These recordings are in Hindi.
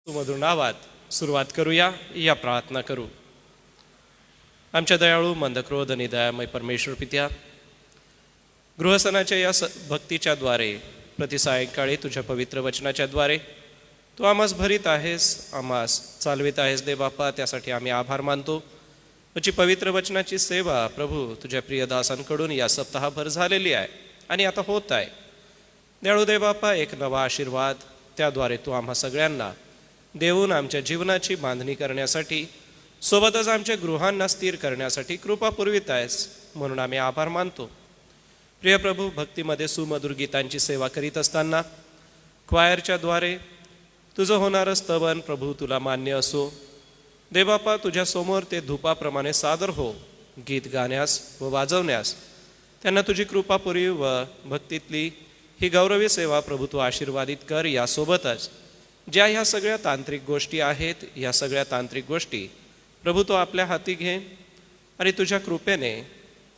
सुमधुर नावात सुरुवात करूया. या प्रार्थना करू. आमच्या दयाळू मंदक्रोध आणि दयामय परमेश्वर पित्या, गृहसनाच्या या भक्तीच्या द्वारे प्रति सायंकाळी तुझ्या पवित्र वचनाच्या द्वारे तू आम्हास भरीत आहेस, आम्हास चालवित आहेस दे बापा. त्यासाठी आम्ही आभार मानतो. तुझी पवित्र वचनाची सेवा प्रभू तुझ्या प्रियदासांकडून या सप्ताहभर झालेली आहे आणि आता होत आहे. दयाळू दे बापा, एक नवा आशीर्वाद त्याद्वारे तू आम्हा सगळ्यांना देऊन आमच्या जीवनाची बांधणी करण्यासाठी, सोबतच आमच्या गृहांना स्थिर करण्यासाठी कृपा पुरवित आहेस, म्हणून आम्ही आभार मानतो. प्रिय प्रभू, भक्तीमध्ये सुमधुर गीतांची सेवा करीत असताना क्वायरच्या द्वारे तुझं होणारं स्तवन प्रभू तुला मान्य असो. देवबापा, तुझ्यासमोर ते धूपाप्रमाणे सादर हो. गीत गाण्यास व वाजवण्यास त्यांना तुझी कृपा पुरी व भक्तीतली ही गौरवी सेवा प्रभू तू आशीर्वादित कर. यासोबतच ज्या ह्या सगळ्या तांत्रिक गोष्टी आहेत, या सगळ्या तांत्रिक गोष्टी प्रभू तो आपल्या हाती घे आणि तुझ्या कृपेने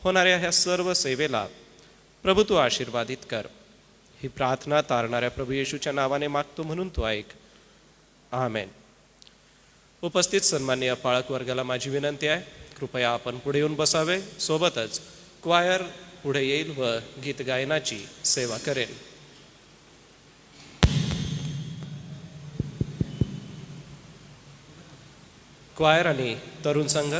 होणाऱ्या ह्या सर्व सेवेला प्रभू तू आशीर्वादित कर. ही प्रार्थना तारणाऱ्या प्रभू येशूच्या नावाने मागतो, म्हणून तू ऐक. आमेन. उपस्थित सन्माननीय पाळक वर्गाला माझी विनंती आहे, कृपया आपण पुढे येऊन बसावे. सोबतच क्वायर पुढे येईल व गीत गायनाची सेवा करेल. क्वायर आणि तरुण संघ.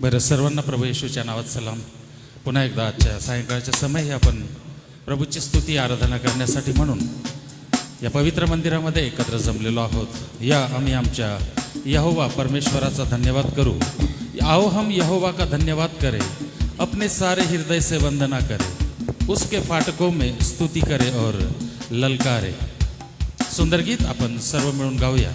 बरं, सर्वांना प्रभू येशूच्या नावात सलाम. पुन्हा एकदा आजच्या सायंकाळच्या समयी आपण प्रभूची स्तुती आराधना करण्यासाठी म्हणून या पवित्र मंदिरामध्ये एकत्र जमलेलो आहोत. या आम्ही आमच्या यहोवा परमेश्वराचा धन्यवाद करू. आओ हम यहोवा का धन्यवाद करें, अपने सारे हृदय से वंदना करें, उसके फाटकों में स्तुति करें और ललकारे. सुंदर गीत आपण सर्व मिळून गाऊया.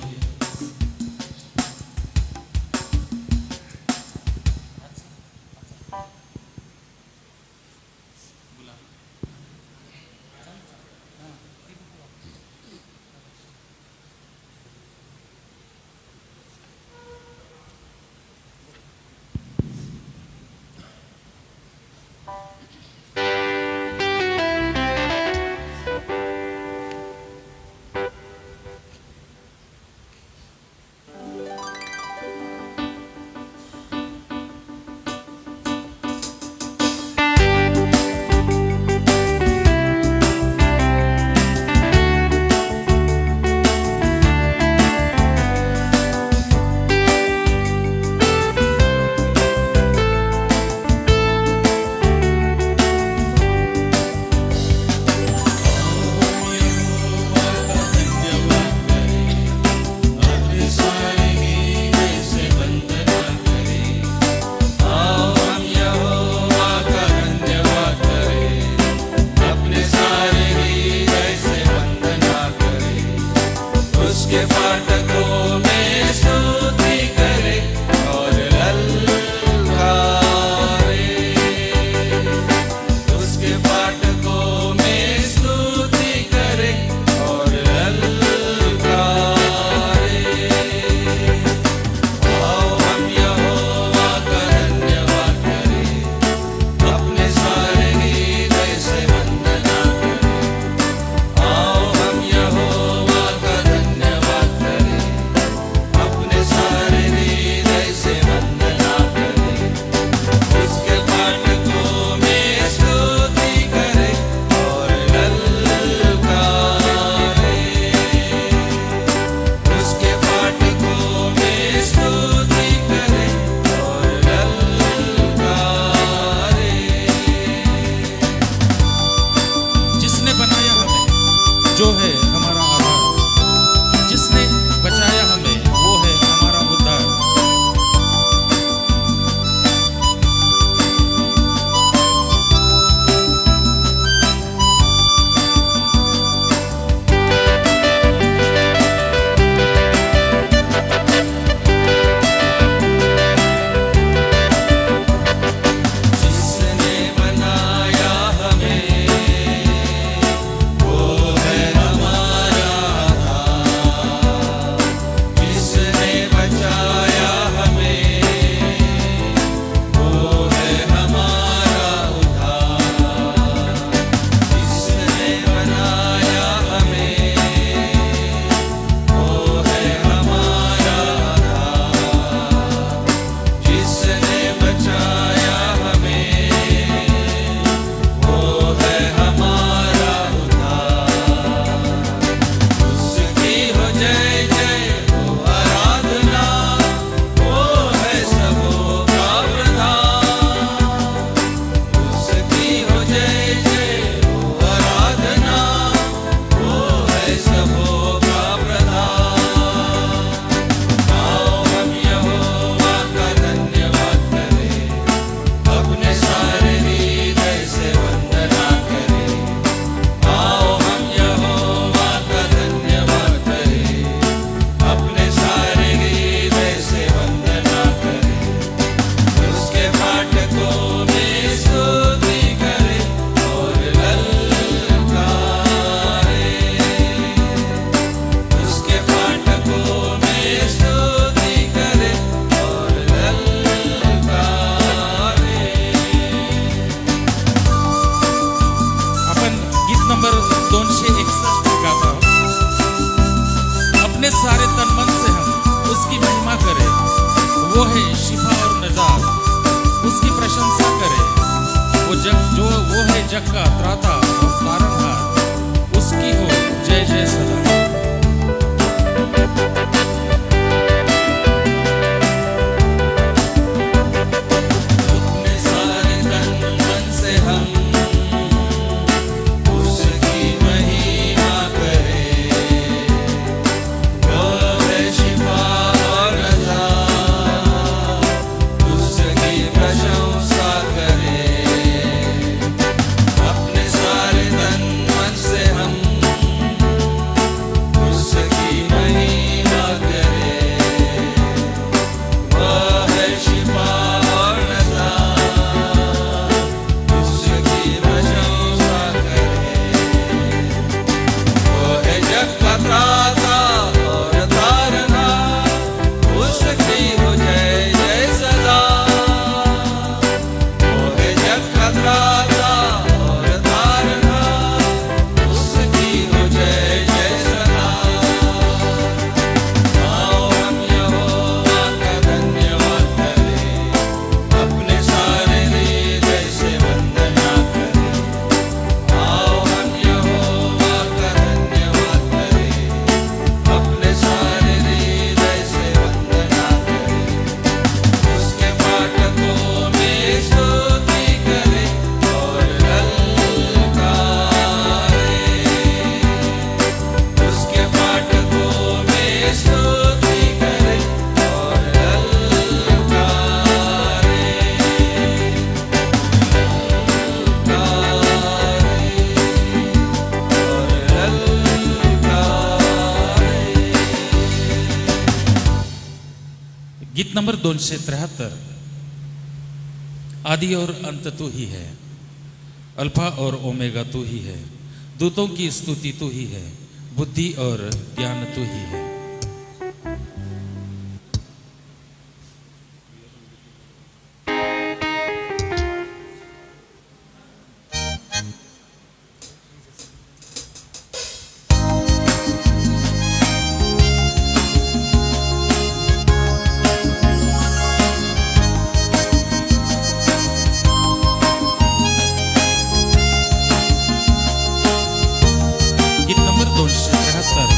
जग का त्राता और तारनहार, उसकी हो जय जय सदा। गीत नंबर 273। आदि और अंत तू ही है, अल्फा और ओमेगा तू ही है, दूतों की स्तुति तू ही है, बुद्धि और ज्ञान तू ही है। गीत नंबर 273।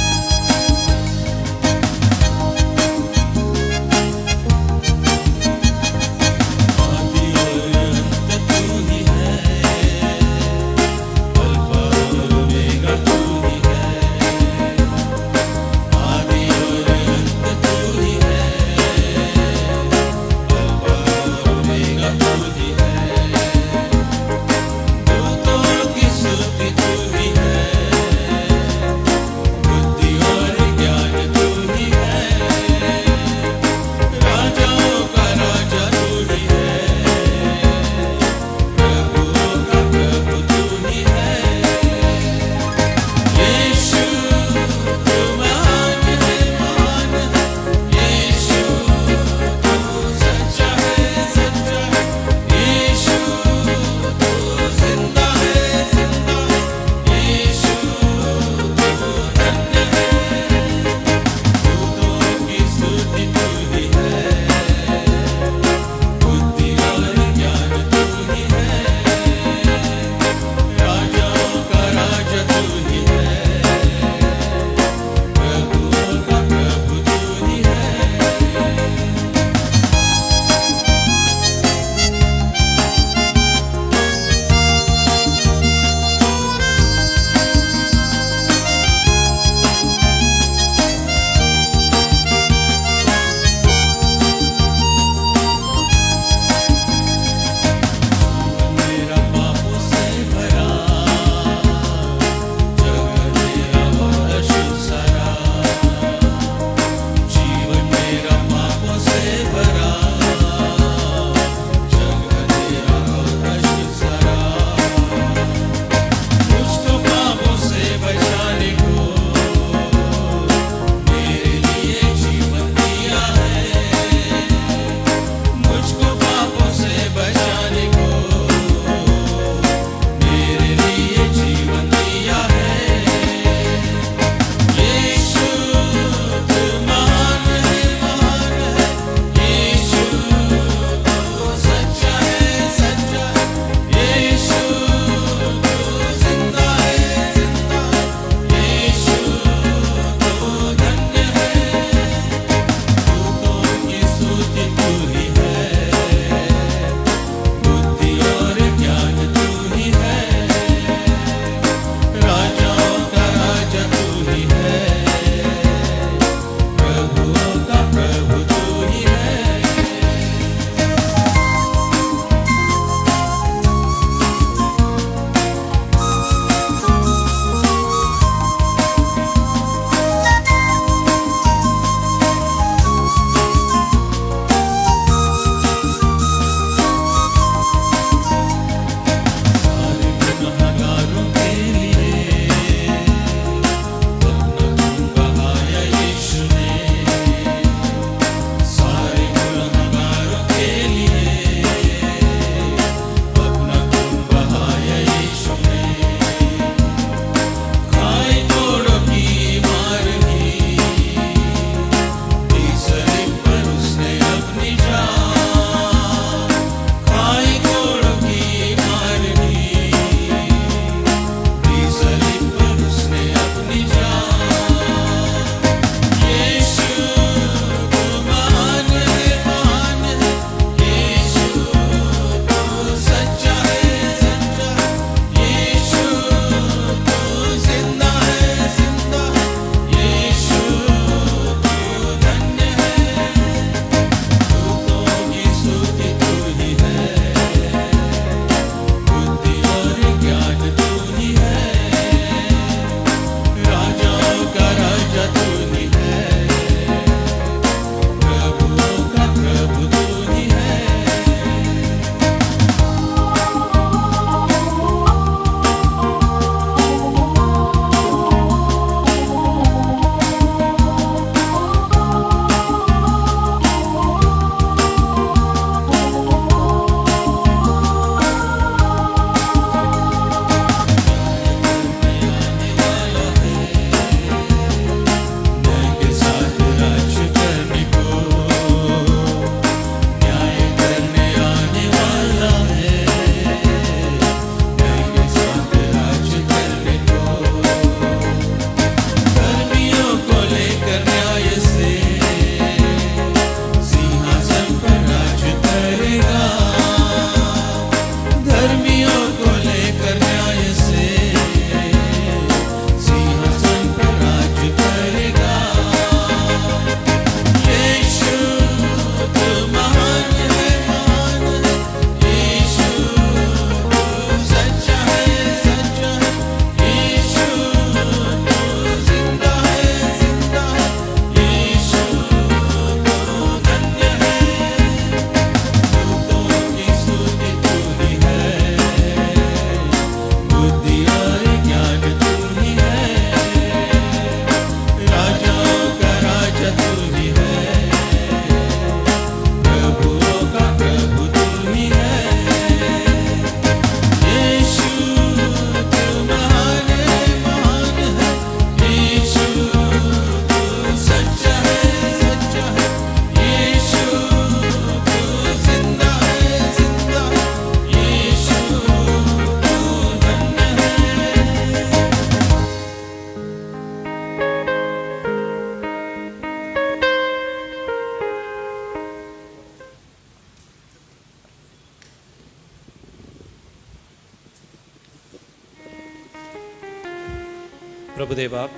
प्रभुदेव आप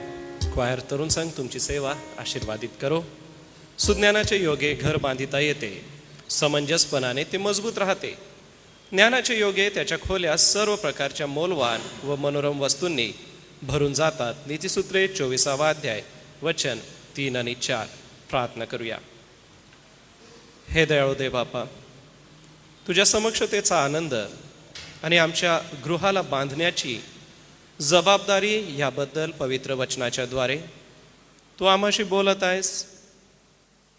क्वायर तरुण संघ तुमची सेवा आशीर्वादित करो. सुज्ञानाचे योगे घर बांधिता येते, समंजसपणाने ते मजबूत राहते. ज्ञानाचे योगे त्याच्या खोल्या सर्व प्रकारच्या मौल्यवान व मनोरम वस्तूंनी भरून जातात. नीतिसूत्रे 24वा अध्याय वचन 3 आणि 4. प्रार्थना करूया. हे दयाळू देव बापा, तुझ्या समक्षतेचा आनंद आणि आमच्या गृहाला बांधण्याची जबाबदारी याबद्दल पवित्र वचनाच्या द्वारे तू आम्हाशी बोलत आहेस.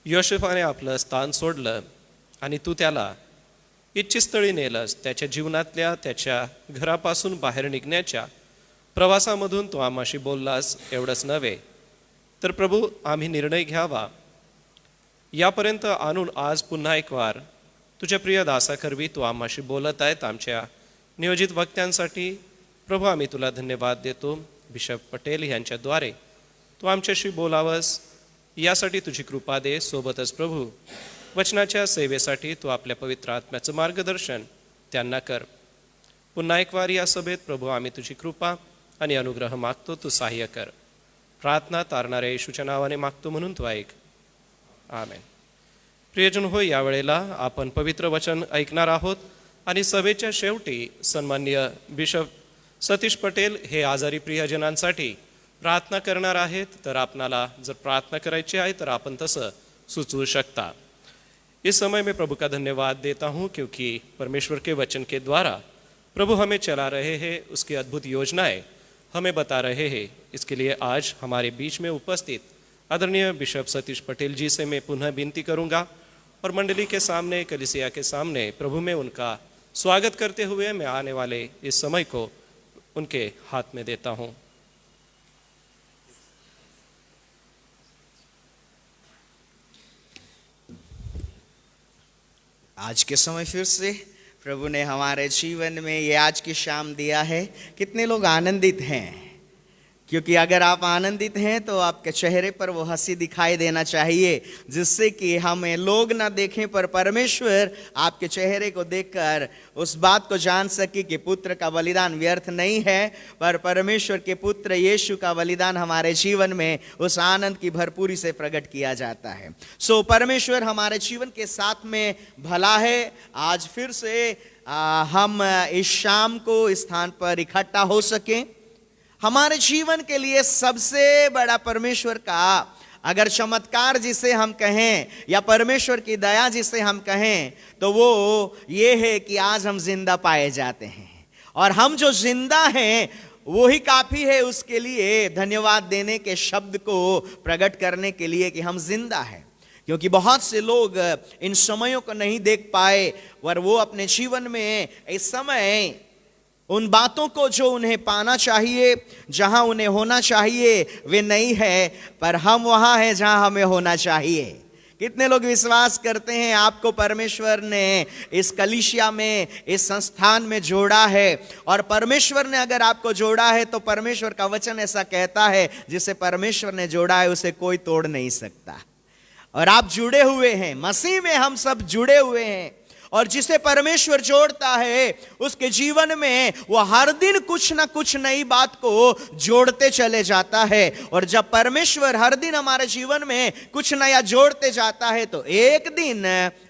योसेफाने आपलं स्थान सोडलं आणि तू त्याला इच्छितस्थळी नेलंस. त्याच्या जीवनातल्या त्याच्या घरापासून बाहेर निघण्याच्या प्रवासामधून तू आम्हाशी बोललास. एवढंच नव्हे तर प्रभू, आम्ही निर्णय घ्यावा यापर्यंत आणून आज पुन्हा एक वार तुझ्या प्रिय दासाकरवी तू आम्हाशी बोलत आहेत. आमच्या नियोजित वक्त्यांसाठी प्रभू आम्ही तुला धन्यवाद देतो. बिशप पटेल यांच्याद्वारे तू आमच्याशी बोलावस यासाठी तुझी कृपा दे. सोबतच प्रभू, वचनाच्या सेवेसाठी तू आपल्या पवित्र आत्म्याचं मार्गदर्शन त्यांना कर. पुन्हा एक वार या सभेत प्रभू आम्ही तुझी कृपा आणि अनुग्रह मागतो. तू सहाय्य कर. प्रार्थना तारणाऱ्या येशूच्या नावाने मागतो म्हणून तू ऐक. आमेन. प्रियजन हो, यावेळेला आपण पवित्र वचन ऐकणार आहोत आणि सभेच्या शेवटी सन्माननीय बिशप सतीश पटेल हे आजारी प्रियजनांसाठी प्रार्थना करणार आहेत. तर आपणाला जर प्रार्थना करायची आहे तर आपण तसं सुचवू शकता. इस समय मैं प्रभु का धन्यवाद देता हूँ क्योंकि परमेश्वर के वचन के द्वारा प्रभु हमें चला रहे हैं, उसकी अद्भुत योजनाएं हमें बता रहे हैं. इसके लिए आज हमारे बीच में उपस्थित आदरणीय बिशप सतीश पटेल जी से मैं पुनः विनती करूंगा और मंडली के सामने, कलीसिया के सामने प्रभु में उनका स्वागत करते हुए मैं आने वाले इस समय को उनके हाथ में देता हूँ. आज के समय फिर से प्रभु ने हमारे जीवन में ये आज की शाम दिया है. कितने लोग आनंदित हैं? क्योंकि अगर आप आनंदित हैं तो आपके चेहरे पर वो हंसी दिखाई देना चाहिए, जिससे कि हमें लोग ना देखें पर परमेश्वर आपके चेहरे को देखकर उस बात को जान सके कि पुत्र का बलिदान व्यर्थ नहीं है, पर परमेश्वर के पुत्र यीशु का बलिदान हमारे जीवन में उस आनंद की भरपूरी से प्रकट किया जाता है. सो परमेश्वर हमारे जीवन के साथ में भला है. आज फिर से हम इस शाम को इस स्थान पर इकट्ठा हो सकें. हमारे जीवन के लिए सबसे बड़ा परमेश्वर का अगर चमत्कार जिसे हम कहें या परमेश्वर की दया जिसे हम कहें तो वो ये है कि आज हम जिंदा पाए जाते हैं. और हम जो जिंदा हैं वो ही काफ़ी है उसके लिए धन्यवाद देने के शब्द को प्रकट करने के लिए कि हम जिंदा हैं. क्योंकि बहुत से लोग इन समयों को नहीं देख पाए और वो अपने जीवन में इस समय उन बातों को जो उन्हें पाना चाहिए, जहां उन्हें होना चाहिए, वे नहीं है. पर हम वहां हैं जहां हमें होना चाहिए. कितने लोग विश्वास करते हैं आपको परमेश्वर ने इस कलीसिया में, इस संस्थान में जोड़ा है? और परमेश्वर ने अगर आपको जोड़ा है तो परमेश्वर का वचन ऐसा कहता है, जिसे परमेश्वर ने जोड़ा है उसे कोई तोड़ नहीं सकता. और आप जुड़े हुए हैं, मसीह में हम सब जुड़े हुए हैं. और जिसे परमेश्वर जोड़ता है उसके जीवन में वो हर दिन कुछ ना कुछ नई बात को जोड़ते चले जाता है. और जब परमेश्वर हर दिन हमारे जीवन में कुछ नया जोड़ते जाता है तो एक दिन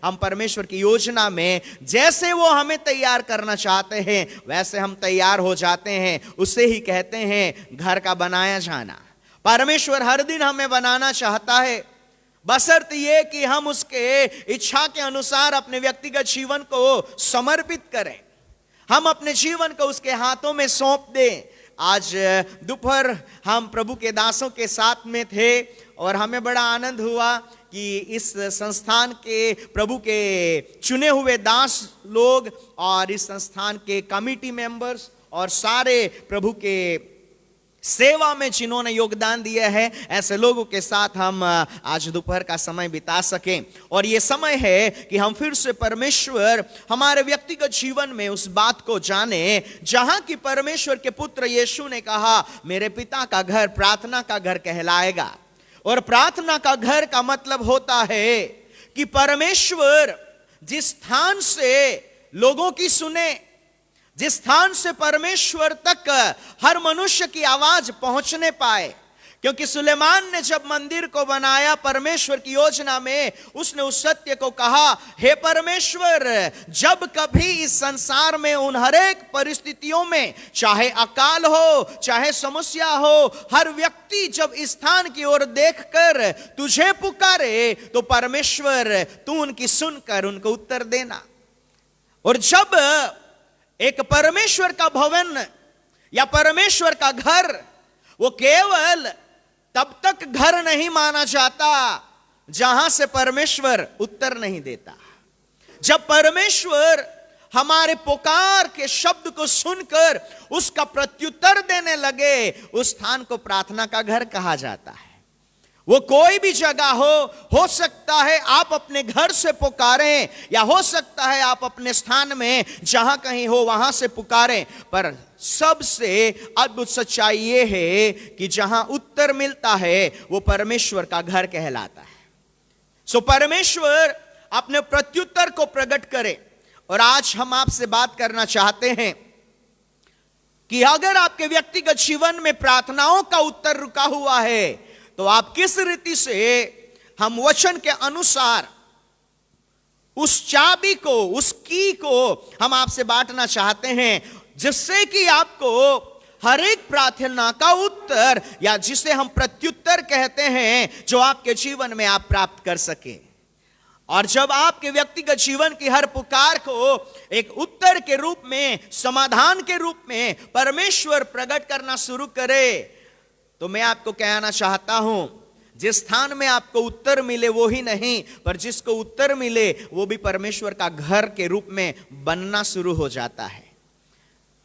हम परमेश्वर की योजना में जैसे वो हमें तैयार करना चाहते हैं वैसे हम तैयार हो जाते हैं. उसे ही कहते हैं घर का बनाया जाना. परमेश्वर हर दिन हमें बनाना चाहता है, बशर्ते ये कि हम उसके इच्छा के अनुसार अपने व्यक्तिगत जीवन को समर्पित करें, हम अपने जीवन को उसके हाथों में सौंप दें. आज दोपहर हम प्रभु के दासों के साथ में थे और हमें बड़ा आनंद हुआ कि इस संस्थान के प्रभु के चुने हुए दास लोग और इस संस्थान के कमिटी मेंबर्स और सारे प्रभु के सेवा में जिन्होंने योगदान दिया है, ऐसे लोगों के साथ हम आज दोपहर का समय बिता सकें. और ये समय है कि हम फिर से परमेश्वर हमारे व्यक्तिगत जीवन में उस बात को जाने जहां कि परमेश्वर के पुत्र यीशु ने कहा मेरे पिता का घर प्रार्थना का घर कहलाएगा. और प्रार्थना का घर का मतलब होता है कि परमेश्वर जिस स्थान से लोगों की सुने, जिस स्थान से परमेश्वर तक हर मनुष्य की आवाज पहुंचने पाए। क्योंकि सुलेमान ने जब मंदिर को बनाया परमेश्वर की योजना में, उसने उस सत्य को कहा, हे परमेश्वर, जब कभी इस संसार में उन हर एक परिस्थितियों में, चाहे अकाल हो चाहे समस्या हो, हर व्यक्ति जब इस स्थान की ओर देखकर तुझे पुकारे तो परमेश्वर तू उनकी सुनकर उनको उत्तर देना। और जब एक परमेश्वर का भवन या परमेश्वर का घर, वो केवल तब तक घर नहीं माना जाता जहां से परमेश्वर उत्तर नहीं देता। जब परमेश्वर हमारे पुकार के शब्द को सुनकर उसका प्रत्युत्तर देने लगे, उस स्थान को प्रार्थना का घर कहा जाता है। वो कोई भी जगह हो सकता है आप अपने घर से पुकारें, या हो सकता है आप अपने स्थान में जहां कहीं हो वहां से पुकारें, पर सबसे अद्भुत सच्चाई ये है कि जहां उत्तर मिलता है वो परमेश्वर का घर कहलाता है। सो परमेश्वर अपने प्रत्युत्तर को प्रकट करे। और आज हम आपसे बात करना चाहते हैं कि अगर आपके व्यक्तिगत जीवन में प्रार्थनाओं का उत्तर रुका हुआ है, तो आप किस रीति से हम वचन के अनुसार उस चाबी को, उस की को हम आपसे बांटना चाहते हैं, जिससे कि आपको हर एक प्रार्थना का उत्तर, या जिसे हम प्रत्युत्तर कहते हैं, जो आपके जीवन में आप प्राप्त कर सके। और जब आपके व्यक्तिगत जीवन की हर पुकार को एक उत्तर के रूप में, समाधान के रूप में परमेश्वर प्रकट करना शुरू करे, तो मैं आपको कहना चाहता हूं, जिस स्थान में आपको उत्तर मिले वो ही नहीं, पर जिसको उत्तर मिले वो भी परमेश्वर का घर के रूप में बनना शुरू हो जाता है।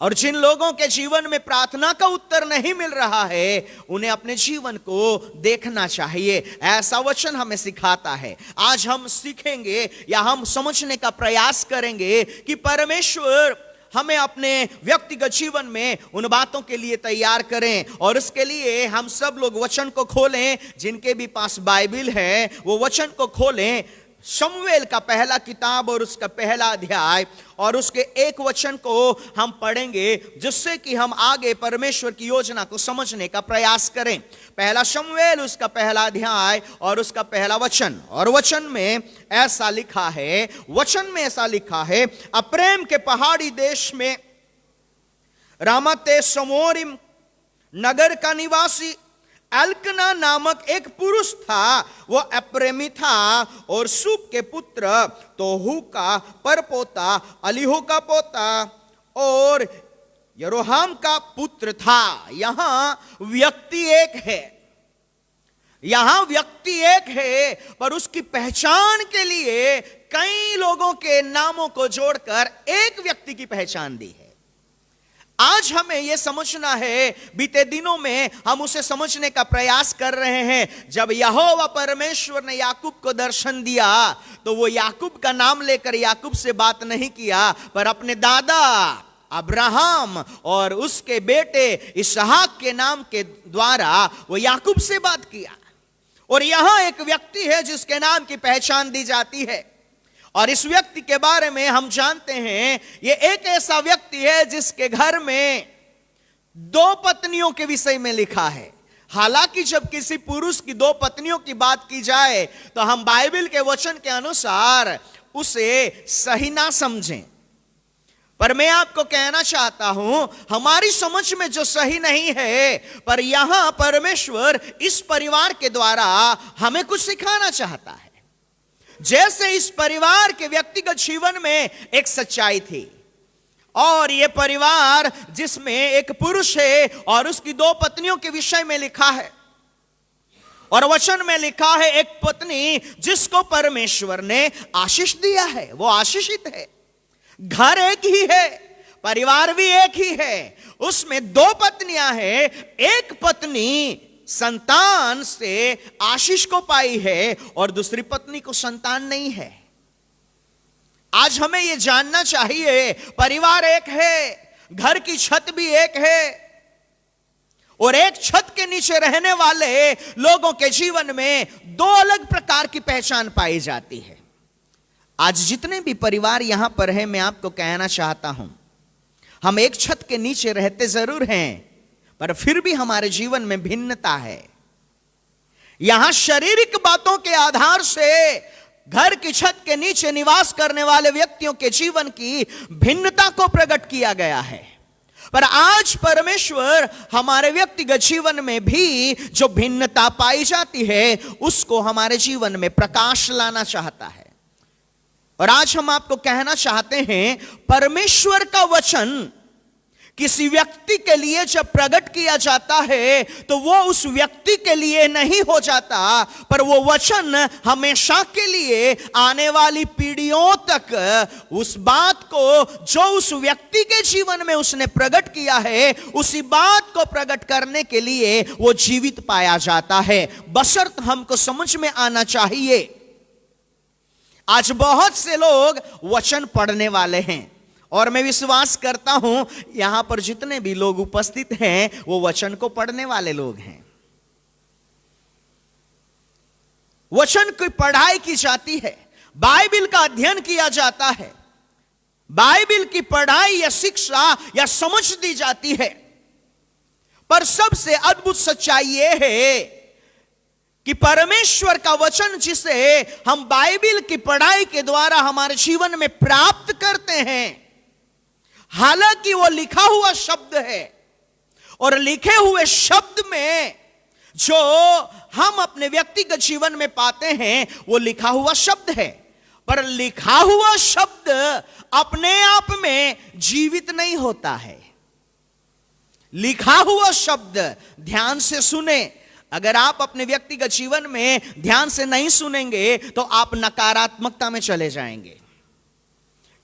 और जिन लोगों के जीवन में प्रार्थना का उत्तर नहीं मिल रहा है, उन्हें अपने जीवन को देखना चाहिए। ऐसा वचन हमें सिखाता है। आज हम सीखेंगे या हम समझने का प्रयास करेंगे कि परमेश्वर हमें अपने व्यक्तिगत जीवन में उन बातों के लिए तैयार करें। और उसके लिए हम सब लोग वचन को खोलें। जिनके भी पास बाइबिल है वो वचन को खोलें। शमूएल का पहला किताब और उसका पहला अध्याय और उसके एक वचन को हम पढ़ेंगे, जिससे कि हम आगे परमेश्वर की योजना को समझने का प्रयास करें। पहला शमूएल उसका पहला अध्याय और उसका पहला वचन। और वचन में ऐसा लिखा है, अप्रेम के पहाड़ी देश में रामते समोरिम नगर का निवासी एल्कना नामक एक पुरुष था। वो अप्रेमी था और सूप के पुत्र तोहू का परपोता, अलीहू का पोता और यरोहाम का पुत्र था। यहां व्यक्ति एक है, पर उसकी पहचान के लिए कई लोगों के नामों को जोड़कर एक व्यक्ति की पहचान दी है। आज हमें यह समझना है, बीते दिनों में हम उसे समझने का प्रयास कर रहे हैं। जब यहोवा परमेश्वर ने याकूब को दर्शन दिया, तो वो याकूब का नाम लेकर याकूब से बात नहीं किया, पर अपने दादा अब्राहम और उसके बेटे इसहाक के नाम के द्वारा वो याकूब से बात किया। और यहां एक व्यक्ति है जिसके नाम की पहचान दी जाती है। और इस व्यक्ति के बारे में हम जानते हैं, ये एक ऐसा व्यक्ति है जिसके घर में 2 पत्नियों के विषय में लिखा है। हालांकि जब किसी पुरुष की 2 पत्नियों की बात की जाए, तो हम बाइबल के वचन के अनुसार उसे सही ना समझें। पर मैं आपको कहना चाहता हूं, हमारी समझ में जो सही नहीं है, पर यहां परमेश्वर इस परिवार के द्वारा हमें कुछ सिखाना चाहता है। जैसे इस परिवार के व्यक्तिगत जीवन में एक सच्चाई थी, और यह परिवार जिसमें एक पुरुष है और उसकी 2 पत्नियों के विषय में लिखा है। और वचन में लिखा है एक पत्नी जिसको परमेश्वर ने आशीष दिया है, वो आशीषित है। घर एक ही है, परिवार भी एक ही है, उसमें 2 पत्नियां हैं। एक पत्नी संतान से आशीष को पाई है और दूसरी पत्नी को संतान नहीं है। आज हमें यह जानना चाहिए, परिवार एक है, घर की छत भी एक है, और एक छत के नीचे रहने वाले लोगों के जीवन में 2 अलग प्रकार की पहचान पाई जाती है। आज जितने भी परिवार यहां पर हैं, मैं आपको कहना चाहता हूं, हम एक छत के नीचे रहते जरूर हैं, पर फिर भी हमारे जीवन में भिन्नता है। यहां शारीरिक बातों के आधार से घर की छत के नीचे निवास करने वाले व्यक्तियों के जीवन की भिन्नता को प्रकट किया गया है, पर आज परमेश्वर हमारे व्यक्तिगत जीवन में भी जो भिन्नता पाई जाती है उसको हमारे जीवन में प्रकाश लाना चाहता है। और आज हम आपको कहना चाहते हैं, परमेश्वर का वचन किसी व्यक्ति के लिए जब प्रकट किया जाता है तो वो उस व्यक्ति के लिए नहीं हो जाता, पर वो वचन हमेशा के लिए आने वाली पीढ़ियों तक उस बात को जो उस व्यक्ति के जीवन में उसने प्रकट किया है उसी बात को प्रकट करने के लिए वो जीवित पाया जाता है। बशर्त हमको समझ में आना चाहिए, आज बहुत से लोग वचन पढ़ने वाले हैं, और मैं विश्वास करता हूं यहां पर जितने भी लोग उपस्थित हैं वो वचन को पढ़ने वाले लोग हैं। वचन की पढ़ाई की जाती है, बाइबिल का अध्ययन किया जाता है, बाइबिल की पढ़ाई या शिक्षा या समझ दी जाती है, पर सबसे अद्भुत सच्चाई यह है कि परमेश्वर का वचन जिसे हम बाइबिल की पढ़ाई के द्वारा हमारे जीवन में प्राप्त करते हैं, हालांकि वो लिखा हुआ शब्द है और लिखे हुए शब्द में जो हम अपने व्यक्तिगत जीवन में पाते हैं वो लिखा हुआ शब्द है, पर लिखा हुआ शब्द अपने आप में जीवित नहीं होता है। लिखा हुआ शब्द ध्यान से सुने, अगर आप अपने व्यक्तिगत जीवन में ध्यान से नहीं सुनेंगे तो आप नकारात्मकता में चले जाएंगे,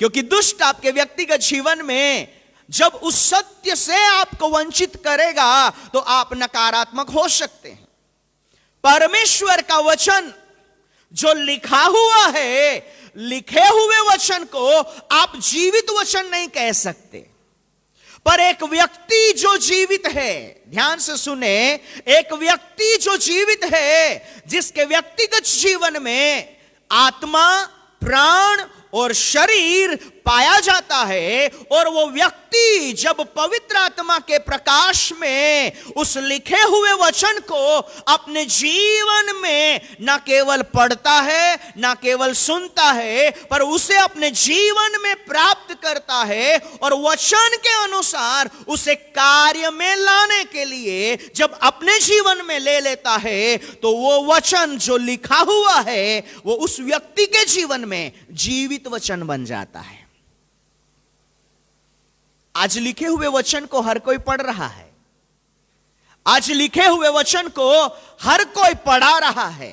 क्योंकि दुष्ट आपके व्यक्तिगत जीवन में जब उस सत्य से आपको वंचित करेगा तो आप नकारात्मक हो सकते हैं। परमेश्वर का वचन जो लिखा हुआ है, लिखे हुए वचन को आप जीवित वचन नहीं कह सकते, पर एक व्यक्ति जो जीवित है, ध्यान से सुने, एक व्यक्ति जो जीवित है, जिसके व्यक्तिगत जीवन में आत्मा, प्राण और शरीर पाया जाता है, और वो व्यक्ति जब पवित्र आत्मा के प्रकाश में उस लिखे हुए वचन को अपने जीवन में न केवल पढ़ता है, न केवल सुनता है, पर उसे अपने जीवन में प्राप्त करता है और वचन के अनुसार उसे कार्य में लाने के लिए जब अपने जीवन में ले लेता है, तो वो वचन जो लिखा हुआ है वो उस व्यक्ति के जीवन में जीवित वचन बन जाता है। आज लिखे हुए वचन को हर कोई पढ़ रहा है, आज लिखे हुए वचन को हर कोई पढ़ा रहा है,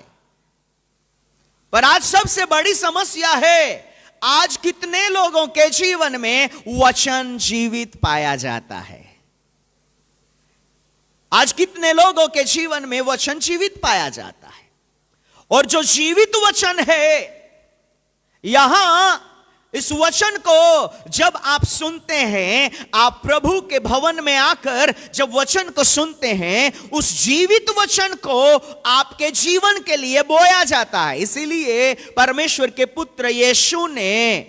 पर आज सबसे बड़ी समस्या है, आज कितने लोगों के जीवन में वचन जीवित पाया जाता है। आज कितने लोगों के जीवन में वचन जीवित पाया जाता है, और जो जीवित वचन है, यहां इस वचन को जब आप सुनते हैं, आप प्रभु के भवन में आकर जब वचन को सुनते हैं, उस जीवित वचन को आपके जीवन के लिए बोया जाता है। इसीलिए परमेश्वर के पुत्र यीशु ने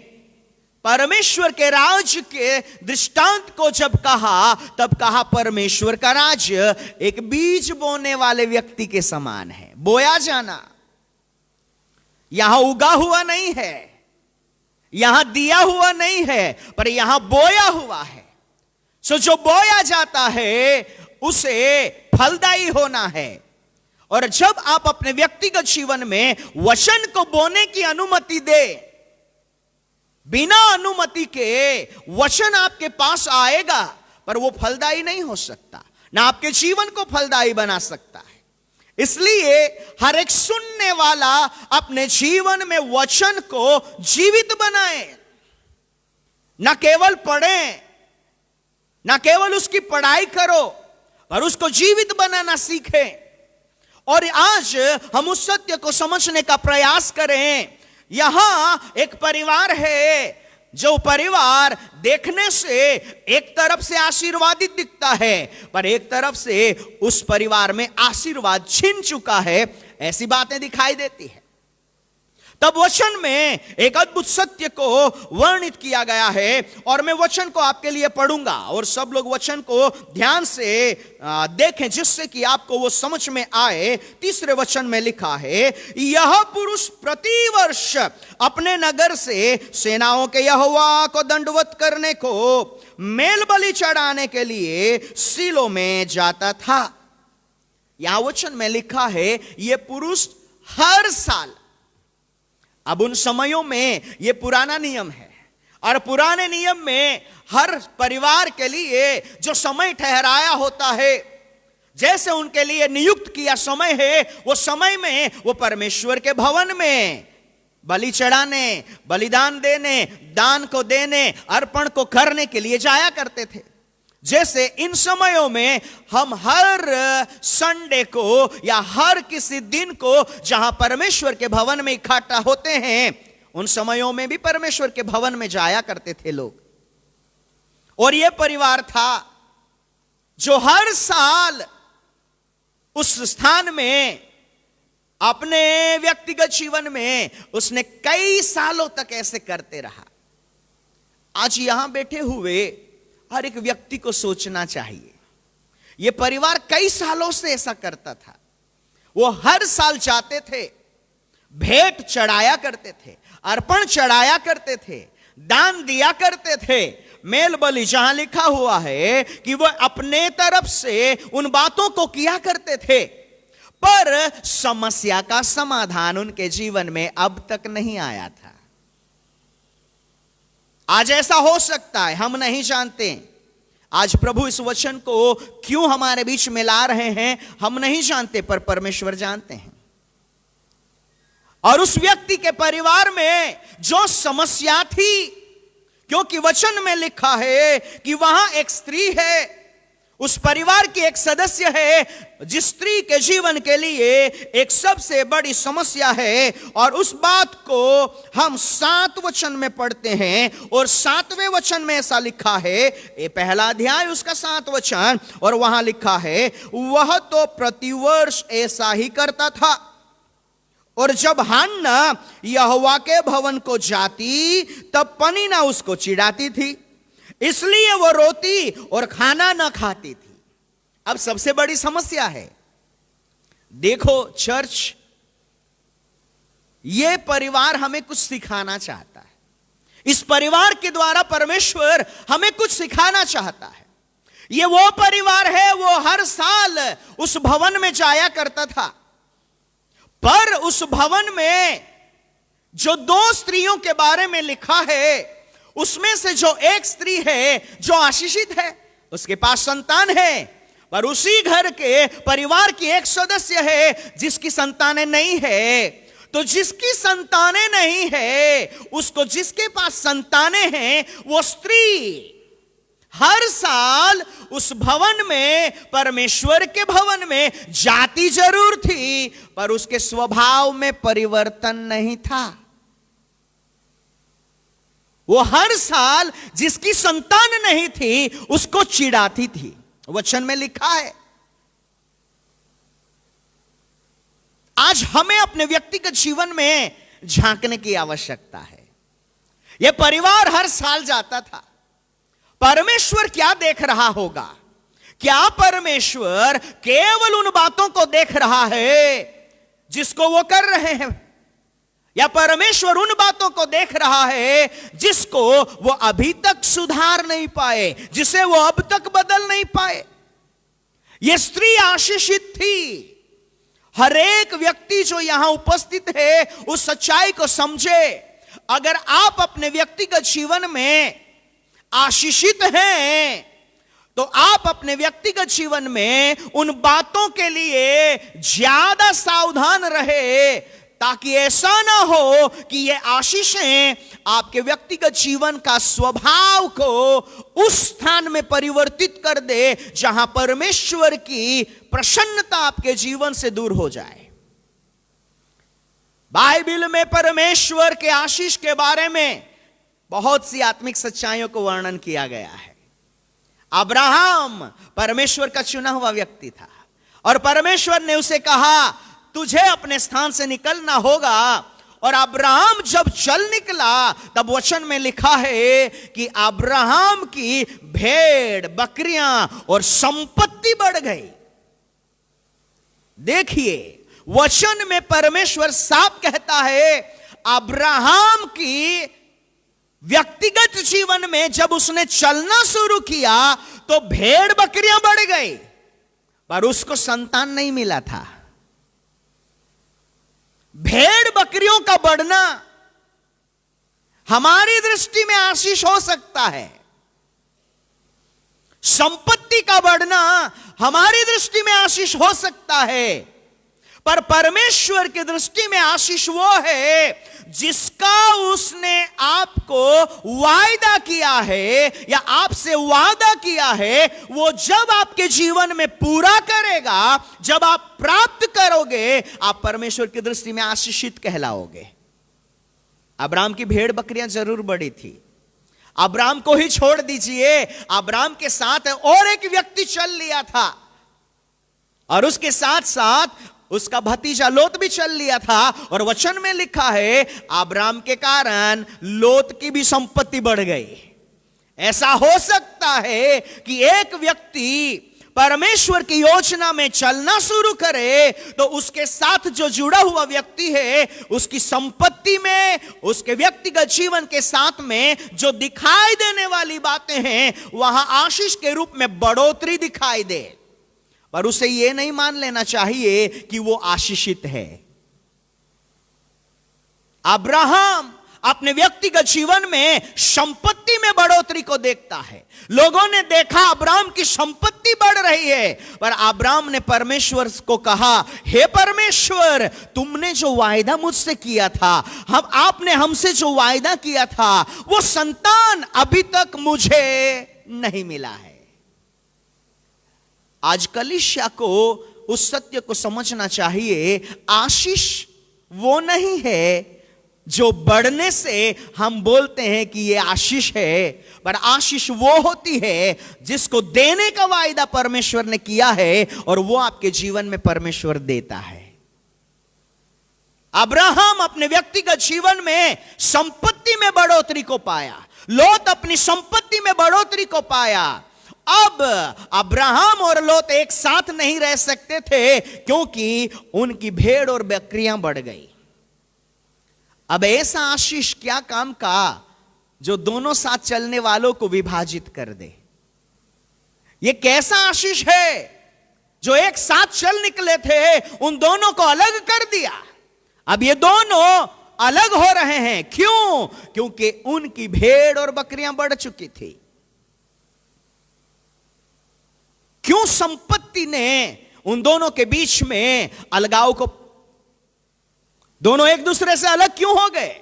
परमेश्वर के राज्य के दृष्टांत को जब कहा, तब कहा परमेश्वर का राज्य एक बीज बोने वाले व्यक्ति के समान है। बोया जाना, यहां उगा हुआ नहीं है, यहां दिया हुआ नहीं है, पर यहां बोया हुआ है। सो जो बोया जाता है उसे फलदायी होना है। और जब आप अपने व्यक्तिगत जीवन में वचन को बोने की अनुमति दे, बिना अनुमति के वचन आपके पास आएगा, पर वो फलदायी नहीं हो सकता, ना आपके जीवन को फलदायी बना सकता है। इसलिए हर एक सुनने वाला अपने जीवन में वचन को जीवित बनाए, न केवल पढ़े, न केवल उसकी पढ़ाई करो, पर उसको जीवित बनाना सीखे। और आज हम उस सत्य को समझने का प्रयास करें। यहां एक परिवार है, जो परिवार देखने से एक तरफ से आशीर्वादित दिखता है, पर एक तरफ से उस परिवार में आशीर्वाद छिन चुका है, ऐसी बातें दिखाई देती है। तब वचन में एक अद्भुत सत्य को वर्णित किया गया है और मैं वचन को आपके लिए पढ़ूंगा और सब लोग वचन को ध्यान से देखें जिससे कि आपको वो समझ में आए। तीसरे वचन में लिखा है, यह पुरुष प्रतिवर्ष अपने नगर से सेनाओं के यहोवा को दंडवत करने को मेल बलि चढ़ाने के लिए सीलो में जाता था। यहां वचन में लिखा है यह पुरुष हर साल, अब उन समयों में यह पुराना नियम है और पुराने नियम में हर परिवार के लिए जो समय ठहराया होता है, जैसे उनके लिए नियुक्त किया समय है, वो समय में वो परमेश्वर के भवन में बलि चढ़ाने, बलिदान देने, दान को देने, अर्पण को करने के लिए जाया करते थे। जैसे इन समयों में हम हर संडे को या हर किसी दिन को जहां परमेश्वर के भवन में इकट्ठा होते हैं, उन समयों में भी परमेश्वर के भवन में जाया करते थे लोग। और यह परिवार था जो हर साल उस स्थान में अपने व्यक्तिगत जीवन में उसने कई सालों तक ऐसे करते रहा। आज यहां बैठे हुए हर एक व्यक्ति को सोचना चाहिए, यह परिवार कई सालों से ऐसा करता था। वो हर साल जाते थे, भेंट चढ़ाया करते थे, अर्पण चढ़ाया करते थे, दान दिया करते थे। मेल बलि जहां लिखा हुआ है कि वह अपने तरफ से उन बातों को किया करते थे, पर समस्या का समाधान उनके जीवन में अब तक नहीं आया था। आज ऐसा हो सकता है, हम नहीं जानते। आज प्रभु इस वचन को क्यों हमारे बीच में ला रहे हैं हम नहीं जानते, पर परमेश्वर जानते हैं। और उस व्यक्ति के परिवार में जो समस्या थी, क्योंकि वचन में लिखा है कि वहां एक स्त्री है, उस परिवार की एक सदस्य है जिस स्त्री के जीवन के लिए एक सबसे बड़ी समस्या है। और उस बात को हम 7 वचन में पढ़ते हैं और 7वें वचन में ऐसा लिखा है, ये पहला अध्याय उसका 7 वचन, और वहां लिखा है, वह तो प्रतिवर्ष ऐसा ही करता था। और जब हन्ना यहोवा के भवन को जाती तब पनीना उसको चिढ़ाती थी, इसलिए वो रोती और खाना न खाती थी। अब सबसे बड़ी समस्या है, देखो चर्च, ये परिवार हमें कुछ सिखाना चाहता है। इस परिवार के द्वारा परमेश्वर हमें कुछ सिखाना चाहता है। ये वो परिवार है, वो हर साल उस भवन में जाया करता था, पर उस भवन में जो 2 स्त्रियों के बारे में लिखा है, उसमें से जो एक स्त्री है जो आशीषित है, उसके पास संतान है, पर उसी घर के परिवार की एक सदस्य है जिसकी संतानें नहीं है। तो जिसकी संतानें नहीं है, उसको जिसके पास संतानें हैं, वो स्त्री हर साल उस भवन में, परमेश्वर के भवन में जाती जरूर थी, पर उसके स्वभाव में परिवर्तन नहीं था। वो हर साल जिसकी संतान नहीं थी उसको चिढ़ाती थी। वचन में लिखा है। आज हमें अपने व्यक्तिगत जीवन में झांकने की आवश्यकता है। यह परिवार हर साल जाता था, परमेश्वर क्या देख रहा होगा? क्या परमेश्वर केवल उन बातों को देख रहा है जिसको वो कर रहे हैं, या परमेश्वर उन बातों को देख रहा है जिसको वो अभी तक सुधार नहीं पाए, जिसे वो अब तक बदल नहीं पाए? ये स्त्री आशीषित थी। हर एक व्यक्ति जो यहां उपस्थित है उस सच्चाई को समझे। अगर आप अपने व्यक्तिगत जीवन में आशीषित हैं तो आप अपने व्यक्तिगत जीवन में उन बातों के लिए ज्यादा सावधान रहे, ताकि ऐसा ना हो कि ये आशीषें आपके व्यक्तिगत जीवन का स्वभाव को उस स्थान में परिवर्तित कर दे जहां परमेश्वर की प्रसन्नता आपके जीवन से दूर हो जाए। बाइबल में परमेश्वर के आशीष के बारे में बहुत सी आत्मिक सच्चाइयों को वर्णन किया गया है। अब्राहम परमेश्वर का चुना हुआ व्यक्ति था और परमेश्वर ने उसे कहा, तुझे अपने स्थान से निकलना होगा और अब्राहम जब चल निकला तब वचन में लिखा है कि अब्राहम की भेड़ बकरियां और संपत्ति बढ़ गई। देखिए, वचन में परमेश्वर साफ कहता है अब्राहम की व्यक्तिगत जीवन में जब उसने चलना शुरू किया तो भेड़ बकरियां बढ़ गई, पर उसको संतान नहीं मिला था। भेड़ बकरियों का बढ़ना हमारी दृष्टि में आशीष हो सकता है, संपत्ति का बढ़ना हमारी दृष्टि में आशीष हो सकता है, पर परमेश्वर की दृष्टि में आशीष वो है जिसका उसने आपको वायदा किया है या आपसे वादा किया है, वो जब आपके जीवन में पूरा करेगा, जब आप प्राप्त करोगे, आप परमेश्वर की दृष्टि में आशीषित कहलाओगे। अब्राहम की भेड़ बकरियां जरूर बढ़ी थी। अब्राहम को ही छोड़ दीजिए, अब्राहम के साथ और एक व्यक्ति चल लिया था और उसके साथ साथ उसका भतीजा लोत भी चल लिया था। और वचन में लिखा है अब्राहम के कारण लोत की भी संपत्ति बढ़ गई। ऐसा हो सकता है कि एक व्यक्ति परमेश्वर की योजना में चलना शुरू करे तो उसके साथ जो जुड़ा हुआ व्यक्ति है, उसकी संपत्ति में, उसके व्यक्तिगत जीवन के साथ में जो दिखाई देने वाली बातें हैं, वहां आशीष के रूप में बढ़ोतरी दिखाई दे, पर उसे यह नहीं मान लेना चाहिए कि वो आशीषित है। अब्राहम अपने व्यक्तिगत जीवन में संपत्ति में बढ़ोतरी को देखता है। लोगों ने देखा अब्राहम की संपत्ति बढ़ रही है, पर अब्राहम ने परमेश्वर को कहा, हे परमेश्वर, तुमने जो वायदा मुझसे किया था, आपने हमसे जो वायदा किया था, वो संतान अभी तक मुझे नहीं मिला है। आज कलीसिया को उस सत्य को समझना चाहिए, आशीष वो नहीं है जो बढ़ने से हम बोलते हैं कि ये आशीष है, पर आशीष वो होती है जिसको देने का वायदा परमेश्वर ने किया है और वो आपके जीवन में परमेश्वर देता है। अब्राहम अपने व्यक्तिगत जीवन में संपत्ति में बढ़ोतरी को पाया, लोत अपनी संपत्ति में बढ़ोतरी को पाया। अब अब्राहम और लोत एक साथ नहीं रह सकते थे क्योंकि उनकी भेड़ और बकरियां बढ़ गई। अब ऐसा आशीष क्या काम का जो दोनों साथ चलने वालों को विभाजित कर दे। यह कैसा आशीष है जो एक साथ चल निकले थे, उन दोनों को अलग कर दिया। अब ये दोनों अलग हो रहे हैं, क्यों? क्योंकि उनकी भेड़ और बकरियां बढ़ चुकी थी। क्यों संपत्ति ने उन दोनों के बीच में अलगाव को, दोनों एक दूसरे से अलग क्यों हो गए?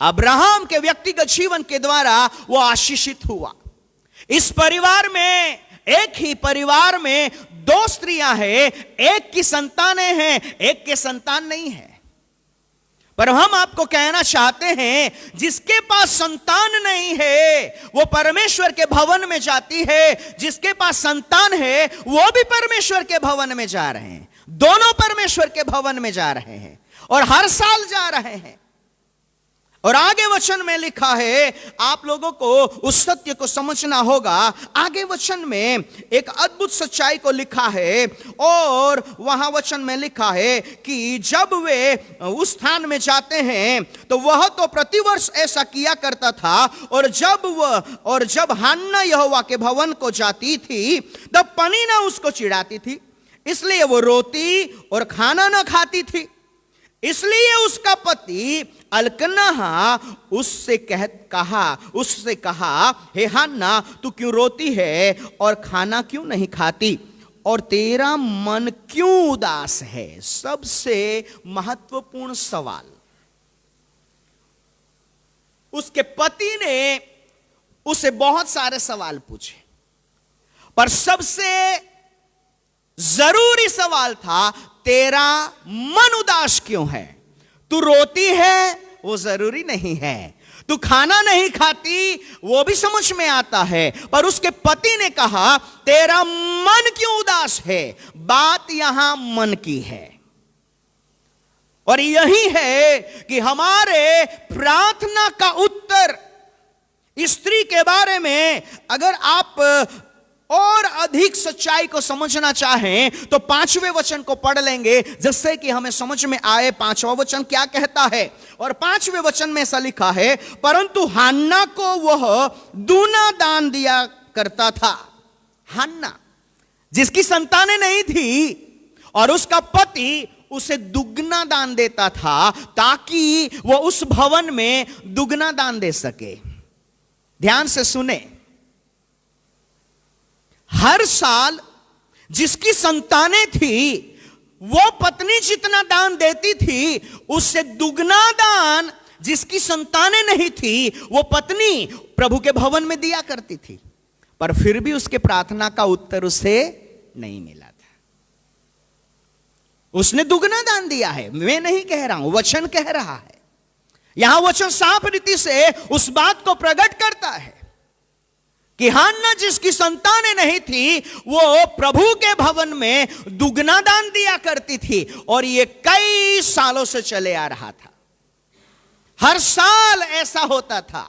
अब्राहम के व्यक्तिगत जीवन के द्वारा वो आशीषित हुआ। इस परिवार में, एक ही परिवार में दो स्त्रियां हैं, एक की संतानें हैं, एक के संतान नहीं है। पर हम आपको कहना चाहते हैं, जिसके पास संतान नहीं है वो परमेश्वर के भवन में जाती है, जिसके पास संतान है वो भी परमेश्वर के भवन में जा रहे हैं। दोनों परमेश्वर के भवन में जा रहे हैं और हर साल जा रहे हैं। और आगे वचन में लिखा है, आप लोगों को उस सत्य को समझना होगा। आगे वचन में एक अद्भुत सच्चाई को लिखा है और वहां वचन में लिखा है कि जब वे उस स्थान में जाते हैं तो वह तो प्रतिवर्ष ऐसा किया करता था, और जब हन्ना यहोवा के भवन को जाती थी तब पनीना उसको चिढ़ाती थी, इसलिए वो रोती और खाना न खाती थी। इसलिए उसका पति अल्कनहा उससे कहा, हे हन्ना, तू क्यों रोती है और खाना क्यों नहीं खाती, और तेरा मन क्यों उदास है? सबसे महत्वपूर्ण सवाल। उसके पति ने उसे बहुत सारे सवाल पूछे, पर सबसे जरूरी सवाल था, तेरा मन उदास क्यों है? तू रोती है वो जरूरी नहीं है, तू खाना नहीं खाती वो भी समझ में आता है, पर उसके पति ने कहा तेरा मन क्यों उदास है? बात यहां मन की है। और यही है कि हमारे प्रार्थना का उत्तर स्त्री के बारे में अगर आप और अधिक सच्चाई को समझना चाहें तो 5वें वचन को पढ़ लेंगे, जिससे कि हमें समझ में आए 5वां वचन क्या कहता है। और 5वें वचन में ऐसा लिखा है, परंतु हन्ना को वह दूना दान दिया करता था। हन्ना जिसकी संतानें नहीं थी और उसका पति उसे दुगना दान देता था, ताकि वह उस भवन में दुगना दान दे सके। ध्यान से सुने, हर साल जिसकी संतानें थी वो पत्नी जितना दान देती थी, उससे दुगना दान जिसकी संतानें नहीं थी वो पत्नी प्रभु के भवन में दिया करती थी। पर फिर भी उसके प्रार्थना का उत्तर उसे नहीं मिला था। उसने दुगना दान दिया है। मैं नहीं कह रहा हूं, वचन कह रहा है। यहां वचन साफ रीति से उस बात को प्रकट करता है कि हन्ना जिसकी संतानें नहीं थी वो प्रभु के भवन में दुगना दान दिया करती थी, और ये कई सालों से चले आ रहा था। हर साल ऐसा होता था।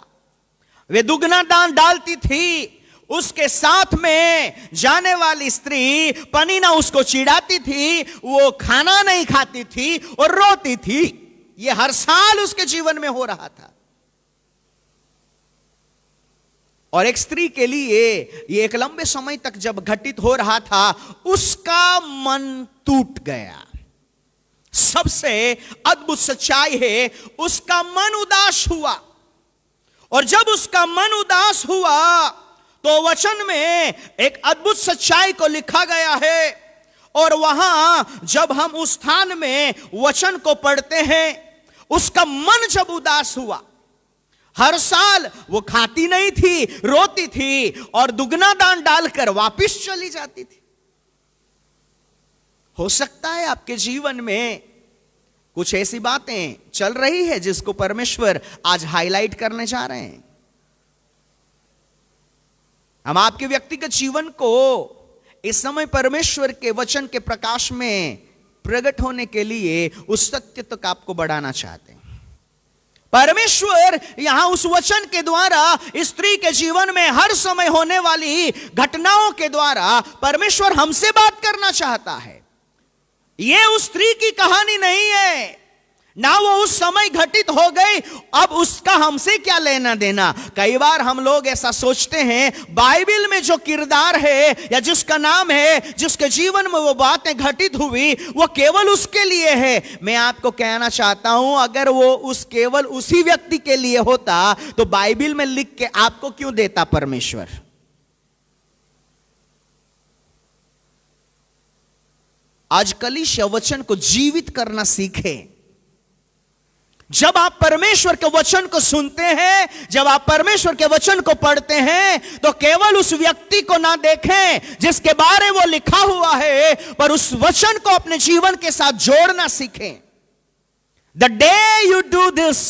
वे दुगना दान डालती थी, उसके साथ में जाने वाली स्त्री पनीना उसको चिढ़ाती थी, वो खाना नहीं खाती थी और रोती थी। ये हर साल उसके जीवन में हो रहा था। और एक स्त्री के लिए ये एक लंबे समय तक जब घटित हो रहा था, उसका मन टूट गया। सबसे अद्भुत सच्चाई है, उसका मन उदास हुआ। और जब उसका मन उदास हुआ तो वचन में एक अद्भुत सच्चाई को लिखा गया है। और वहां जब हम उस स्थान में वचन को पढ़ते हैं, उसका मन जब उदास हुआ, हर साल वो खाती नहीं थी, रोती थी और दुगना दान डालकर वापस चली जाती थी। हो सकता है आपके जीवन में कुछ ऐसी बातें चल रही है जिसको परमेश्वर आज हाईलाइट करने जा रहे हैं। हम आपके व्यक्तिगत जीवन को इस समय परमेश्वर के वचन के प्रकाश में प्रकट होने के लिए उस सत्य तक आपको बढ़ाना चाहते हैं। परमेश्वर यहां उस वचन के द्वारा स्त्री के जीवन में हर समय होने वाली घटनाओं के द्वारा परमेश्वर हमसे बात करना चाहता है। यह उस स्त्री की कहानी नहीं है, ना वो उस समय घटित हो गई, अब उसका हमसे क्या लेना देना। कई बार हम लोग ऐसा सोचते हैं, बाइबल में जो किरदार है या जिसका नाम है, जिसके जीवन में वो बातें घटित हुई, वो केवल उसके लिए है। मैं आपको कहना चाहता हूं, अगर वो केवल उसी व्यक्ति के लिए होता तो बाइबल में लिख के आपको क्यों देता परमेश्वर। आज कलीसिया वचन को जीवित करना सीखे। जब आप परमेश्वर के वचन को सुनते हैं, जब आप परमेश्वर के वचन को पढ़ते हैं, तो केवल उस व्यक्ति को ना देखें जिसके बारे वो लिखा हुआ है, पर उस वचन को अपने जीवन के साथ जोड़ना सीखें। The day you do this,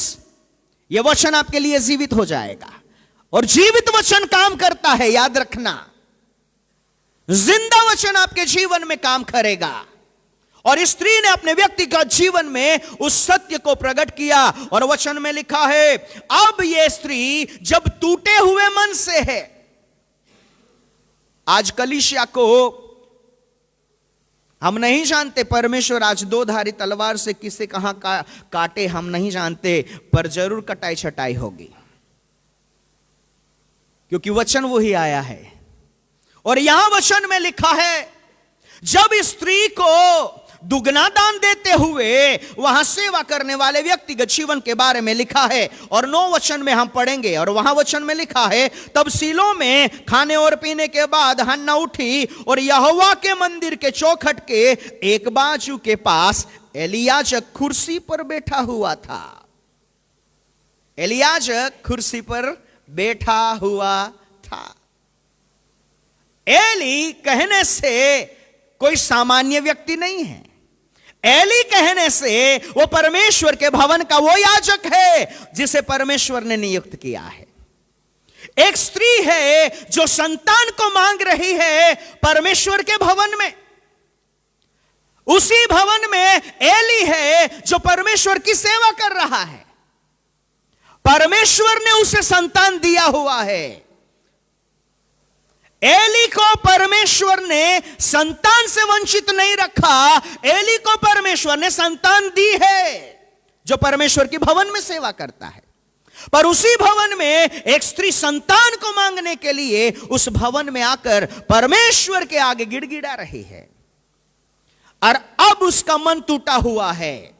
ये वचन आपके लिए जीवित हो जाएगा। और जीवित वचन काम करता है, याद रखना। जिंदा वचन आपके जीवन में काम करेगा। और इस स्त्री ने अपने व्यक्तिगत जीवन में उस सत्य को प्रकट किया। और वचन में लिखा है, अब यह स्त्री जब टूटे हुए मन से है। आज कलीसिया को हम नहीं जानते, परमेश्वर आज दो धारी तलवार से किसे कहां काटे हम नहीं जानते, पर जरूर कटाई छटाई होगी, क्योंकि वचन वही आया है। और यहां वचन में लिखा है, जब स्त्री को दुगना दान देते हुए वहां सेवा करने वाले व्यक्तिगत जीवन के बारे में लिखा है। और 9 वचन में हम पढ़ेंगे, और वहां वचन में लिखा है, तब सीलो में खाने और पीने के बाद हन्ना उठी और यहोवा के मंदिर के चौखट के एक बाजू के पास एलियाजक कुर्सी पर बैठा हुआ था। एलियाजक कुर्सी पर बैठा हुआ था। एली कहने से कोई सामान्य व्यक्ति नहीं है। एली कहने से वो परमेश्वर के भवन का वो याजक है जिसे परमेश्वर ने नियुक्त किया है। एक स्त्री है जो संतान को मांग रही है परमेश्वर के भवन में। उसी भवन में एली है जो परमेश्वर की सेवा कर रहा है। परमेश्वर ने उसे संतान दिया हुआ है। एली को परमेश्वर ने संतान से वंचित नहीं रखा, एली को परमेश्वर ने संतान दी है जो परमेश्वर की भवन में सेवा करता है। पर उसी भवन में एक स्त्री संतान को मांगने के लिए उस भवन में आकर परमेश्वर के आगे गिड़गिड़ा रही है, और अब उसका मन टूटा हुआ है।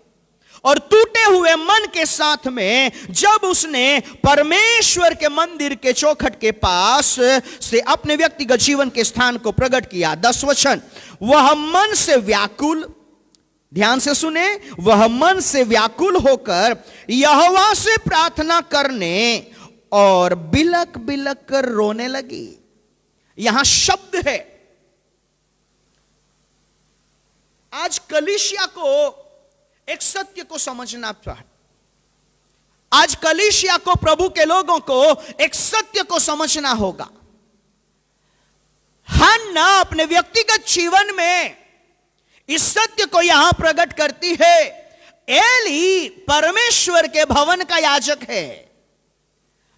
और टूटे हुए मन के साथ में जब उसने परमेश्वर के मंदिर के चौखट के पास से अपने व्यक्तिगत जीवन के स्थान को प्रकट किया, 10 वचन, वह मन से व्याकुल, ध्यान से सुने, वह मन से व्याकुल होकर यहोवा से प्रार्थना करने और बिलक बिलक कर रोने लगी। यहां शब्द है। आज कलीसिया को एक सत्य को समझना चाहिए। आज कलीसिया को, प्रभु के लोगों को एक सत्य को समझना होगा। हन्ना अपने व्यक्तिगत जीवन में इस सत्य को यहां प्रकट करती है। एली परमेश्वर के भवन का याजक है।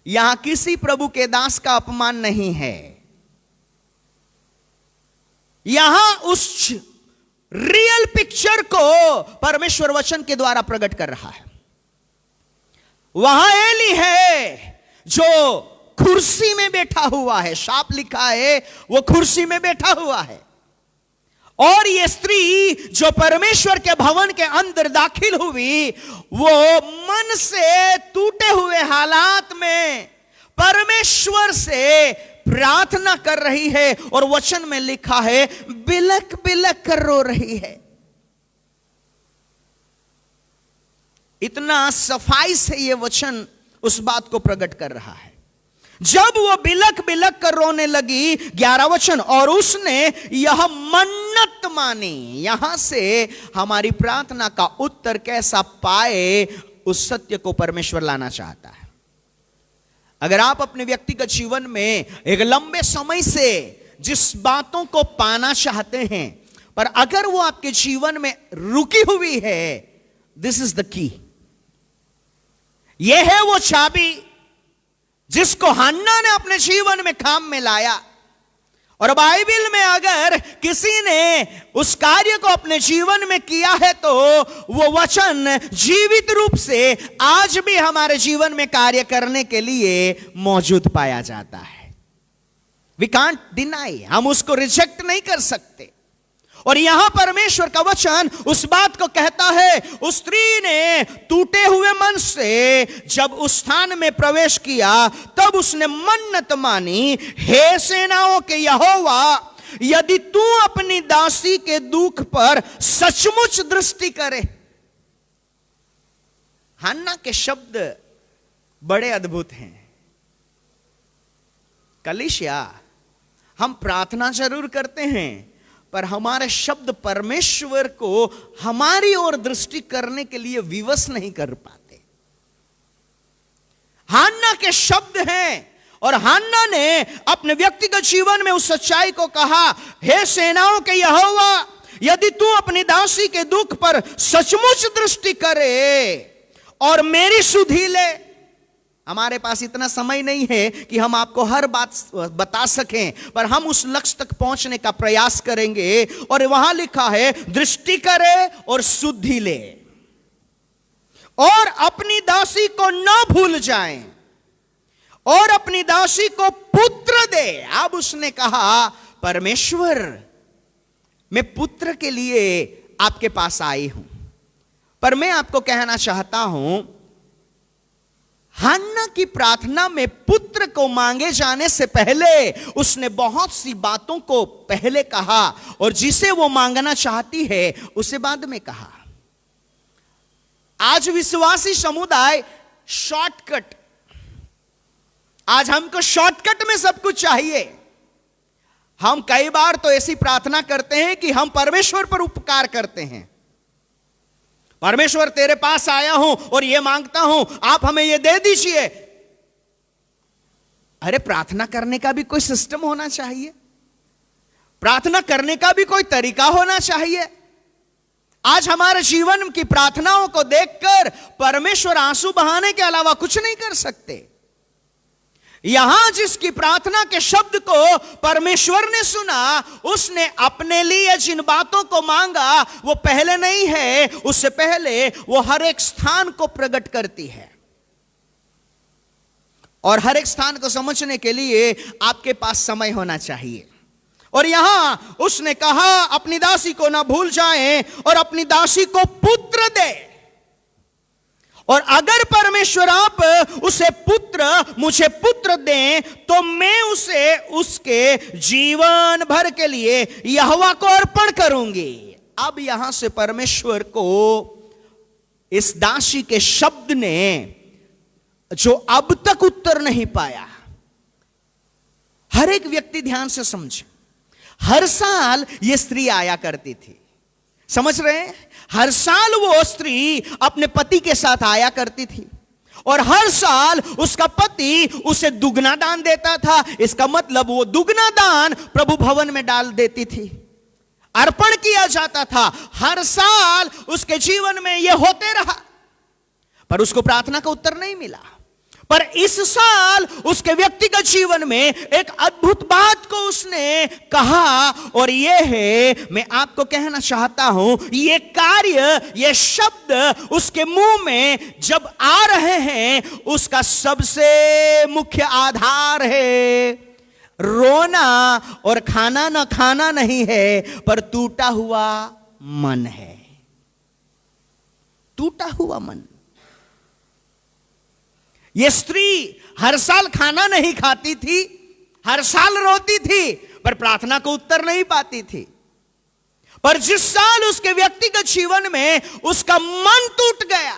यहां किसी प्रभु के दास का अपमान नहीं है। यहां उस रियल पिक्चर को परमेश्वर वचन के द्वारा प्रकट कर रहा है। वहां एली है जो कुर्सी में बैठा हुआ है, शाप लिखा है, वो कुर्सी में बैठा हुआ है। और ये स्त्री जो परमेश्वर के भवन के अंदर दाखिल हुई, वो मन से टूटे हुए हालात में परमेश्वर से प्रार्थना कर रही है, और वचन में लिखा है बिलक बिलक कर रो रही है। इतना सफाई से यह वचन उस बात को प्रकट कर रहा है। जब वो बिलक बिलक कर रोने लगी, 11 वचन, और उसने यह मन्नत मानी। यहां से हमारी प्रार्थना का उत्तर कैसा पाए, उस सत्य को परमेश्वर लाना चाहता है। अगर आप अपने व्यक्तिगत जीवन में एक लंबे समय से जिस बातों को पाना चाहते हैं, पर अगर वो आपके जीवन में रुकी हुई है, दिस इज द की। यह है वो चाबी जिसको हन्ना ने अपने जीवन में काम में लाया। और बाइबल में अगर किसी ने उस कार्य को अपने जीवन में किया है, तो वो वचन जीवित रूप से आज भी हमारे जीवन में कार्य करने के लिए मौजूद पाया जाता है। वी कांट डिनाई, हम उसको रिजेक्ट नहीं कर सकते। और यहां परमेश्वर का वचन उस बात को कहता है, उस स्त्री ने टूटे हुए मन से जब उस स्थान में प्रवेश किया, तब उसने मन्नत मानी, हे सेनाओं के यहोवा, यदि तू अपनी दासी के दुख पर सचमुच दृष्टि करे। हन्ना के शब्द बड़े अद्भुत हैं। कलीसिया, हम प्रार्थना जरूर करते हैं, पर हमारे शब्द परमेश्वर को हमारी ओर दृष्टि करने के लिए विवश नहीं कर पाते। हन्ना के शब्द हैं, और हन्ना ने अपने व्यक्तिगत जीवन में उस सच्चाई को कहा, हे सेनाओं के यहोवा, यदि तू अपनी दासी के दुख पर सचमुच दृष्टि करे और मेरी सुधि ले। हमारे पास इतना समय नहीं है कि हम आपको हर बात बता सकें, पर हम उस लक्ष्य तक पहुंचने का प्रयास करेंगे। और वहां लिखा है, दृष्टि करे और सुधि ले, और अपनी दासी को न भूल जाएं, और अपनी दासी को पुत्र दे। अब उसने कहा, परमेश्वर, मैं पुत्र के लिए आपके पास आई हूं। पर मैं आपको कहना चाहता हूं, हन्ना की प्रार्थना में पुत्र को मांगे जाने से पहले उसने बहुत सी बातों को पहले कहा, और जिसे वो मांगना चाहती है उसे बाद में कहा। आज विश्वासी समुदाय शॉर्टकट, आज हमको शॉर्टकट में सब कुछ चाहिए। हम कई बार तो ऐसी प्रार्थना करते हैं कि हम परमेश्वर पर उपकार करते हैं। परमेश्वर, तेरे पास आया हूं और ये मांगता हूं, आप हमें ये दे दीजिए। अरे, प्रार्थना करने का भी कोई सिस्टम होना चाहिए, प्रार्थना करने का भी कोई तरीका होना चाहिए। आज हमारे जीवन की प्रार्थनाओं को देखकर परमेश्वर आंसू बहाने के अलावा कुछ नहीं कर सकते। यहां जिसकी प्रार्थना के शब्द को परमेश्वर ने सुना, उसने अपने लिए जिन बातों को मांगा वो पहले नहीं है, उससे पहले वो हर एक स्थान को प्रकट करती है। और हर एक स्थान को समझने के लिए आपके पास समय होना चाहिए। और यहां उसने कहा अपनी दासी को ना भूल जाएं और अपनी दासी को पुत्र दे। और अगर परमेश्वर आप उसे मुझे पुत्र दें तो मैं उसे उसके जीवन भर के लिए यहोवा को अर्पण करूंगी। अब यहां से परमेश्वर को इस दासी के शब्द ने जो अब तक उत्तर नहीं पाया, हर एक व्यक्ति ध्यान से समझे। हर साल यह स्त्री आया करती थी, समझ रहे हैं? हर साल वो स्त्री अपने पति के साथ आया करती थी और हर साल उसका पति उसे दुगना दान देता था। इसका मतलब वो दुगना दान प्रभु भवन में डाल देती थी, अर्पण किया जाता था। हर साल उसके जीवन में यह होते रहा, पर उसको प्रार्थना का उत्तर नहीं मिला। पर इस साल उसके व्यक्तिगत जीवन में एक अद्भुत बात को उसने कहा, और यह है, मैं आपको कहना चाहता हूं, यह कार्य, यह शब्द उसके मुंह में जब आ रहे हैं, उसका सबसे मुख्य आधार है रोना और खाना न खाना नहीं है, पर टूटा हुआ मन है। टूटा हुआ मन। यह स्त्री हर साल खाना नहीं खाती थी, हर साल रोती थी, पर प्रार्थना को उत्तर नहीं पाती थी। पर जिस साल उसके व्यक्तिगत जीवन में उसका मन टूट गया,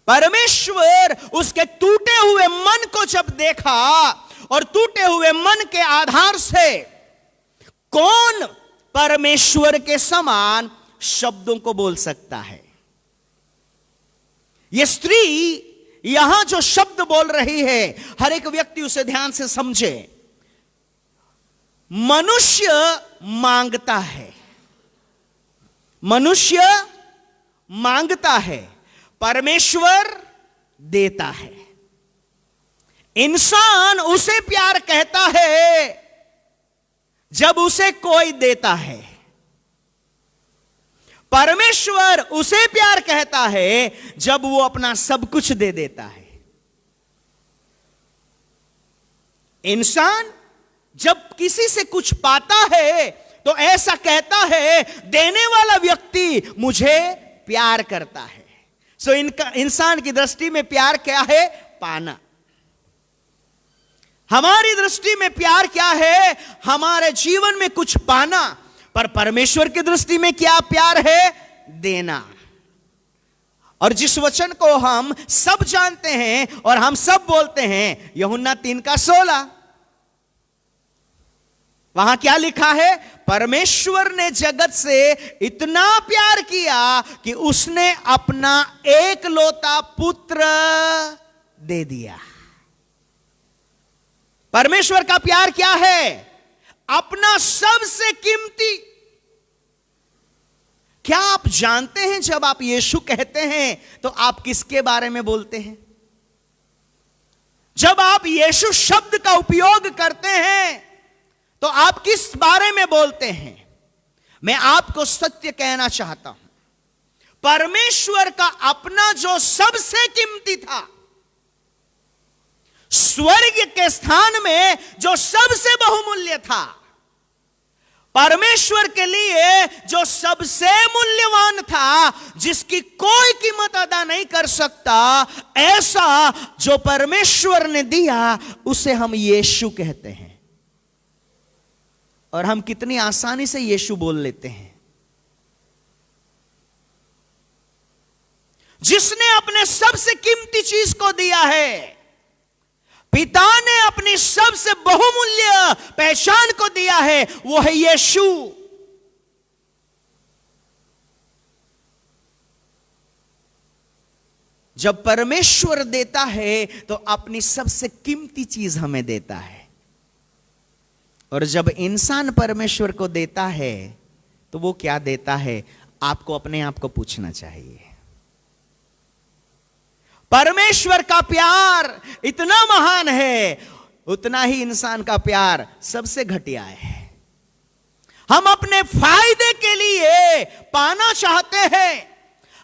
परमेश्वर उसके टूटे हुए मन को जब देखा, और टूटे हुए मन के आधार से कौन परमेश्वर के समान शब्दों को बोल सकता है। यह स्त्री यहां जो शब्द बोल रही है, हर एक व्यक्ति उसे ध्यान से समझे। मनुष्य मांगता है, मनुष्य मांगता है, परमेश्वर देता है। इंसान उसे प्यार कहता है जब उसे कोई देता है, परमेश्वर उसे प्यार कहता है जब वो अपना सब कुछ दे देता है। इंसान जब किसी से कुछ पाता है तो ऐसा कहता है, देने वाला व्यक्ति मुझे प्यार करता है। सो इंसान की दृष्टि में प्यार क्या है? पाना। हमारी दृष्टि में प्यार क्या है? हमारे जीवन में कुछ पाना। पर परमेश्वर की दृष्टि में क्या प्यार है? देना। और जिस वचन को हम सब जानते हैं और हम सब बोलते हैं, यूहन्ना 3:16, वहां क्या लिखा है? परमेश्वर ने जगत से इतना प्यार किया कि उसने अपना एकलौता पुत्र दे दिया। परमेश्वर का प्यार क्या है? अपना सबसे कीमती। क्या आप जानते हैं जब आप यीशु कहते हैं तो आप किसके बारे में बोलते हैं? जब आप यीशु शब्द का उपयोग करते हैं तो आप किस बारे में बोलते हैं? मैं आपको सत्य कहना चाहता हूं, परमेश्वर का अपना जो सबसे कीमती था, स्वर्ग के स्थान में जो सबसे बहुमूल्य था, परमेश्वर के लिए जो सबसे मूल्यवान था, जिसकी कोई कीमत अदा नहीं कर सकता, ऐसा जो परमेश्वर ने दिया, उसे हम यीशु कहते हैं। और हम कितनी आसानी से यीशु बोल लेते हैं। जिसने अपने सबसे कीमती चीज को दिया है, पिता ने अपनी सबसे बहुमूल्य पहचान को दिया है, वो है यीशु। जब परमेश्वर देता है तो अपनी सबसे कीमती चीज हमें देता है, और जब इंसान परमेश्वर को देता है तो वो क्या देता है, आपको अपने आप को पूछना चाहिए। परमेश्वर का प्यार इतना महान है, उतना ही इंसान का प्यार सबसे घटिया है। हम अपने फायदे के लिए पाना चाहते हैं,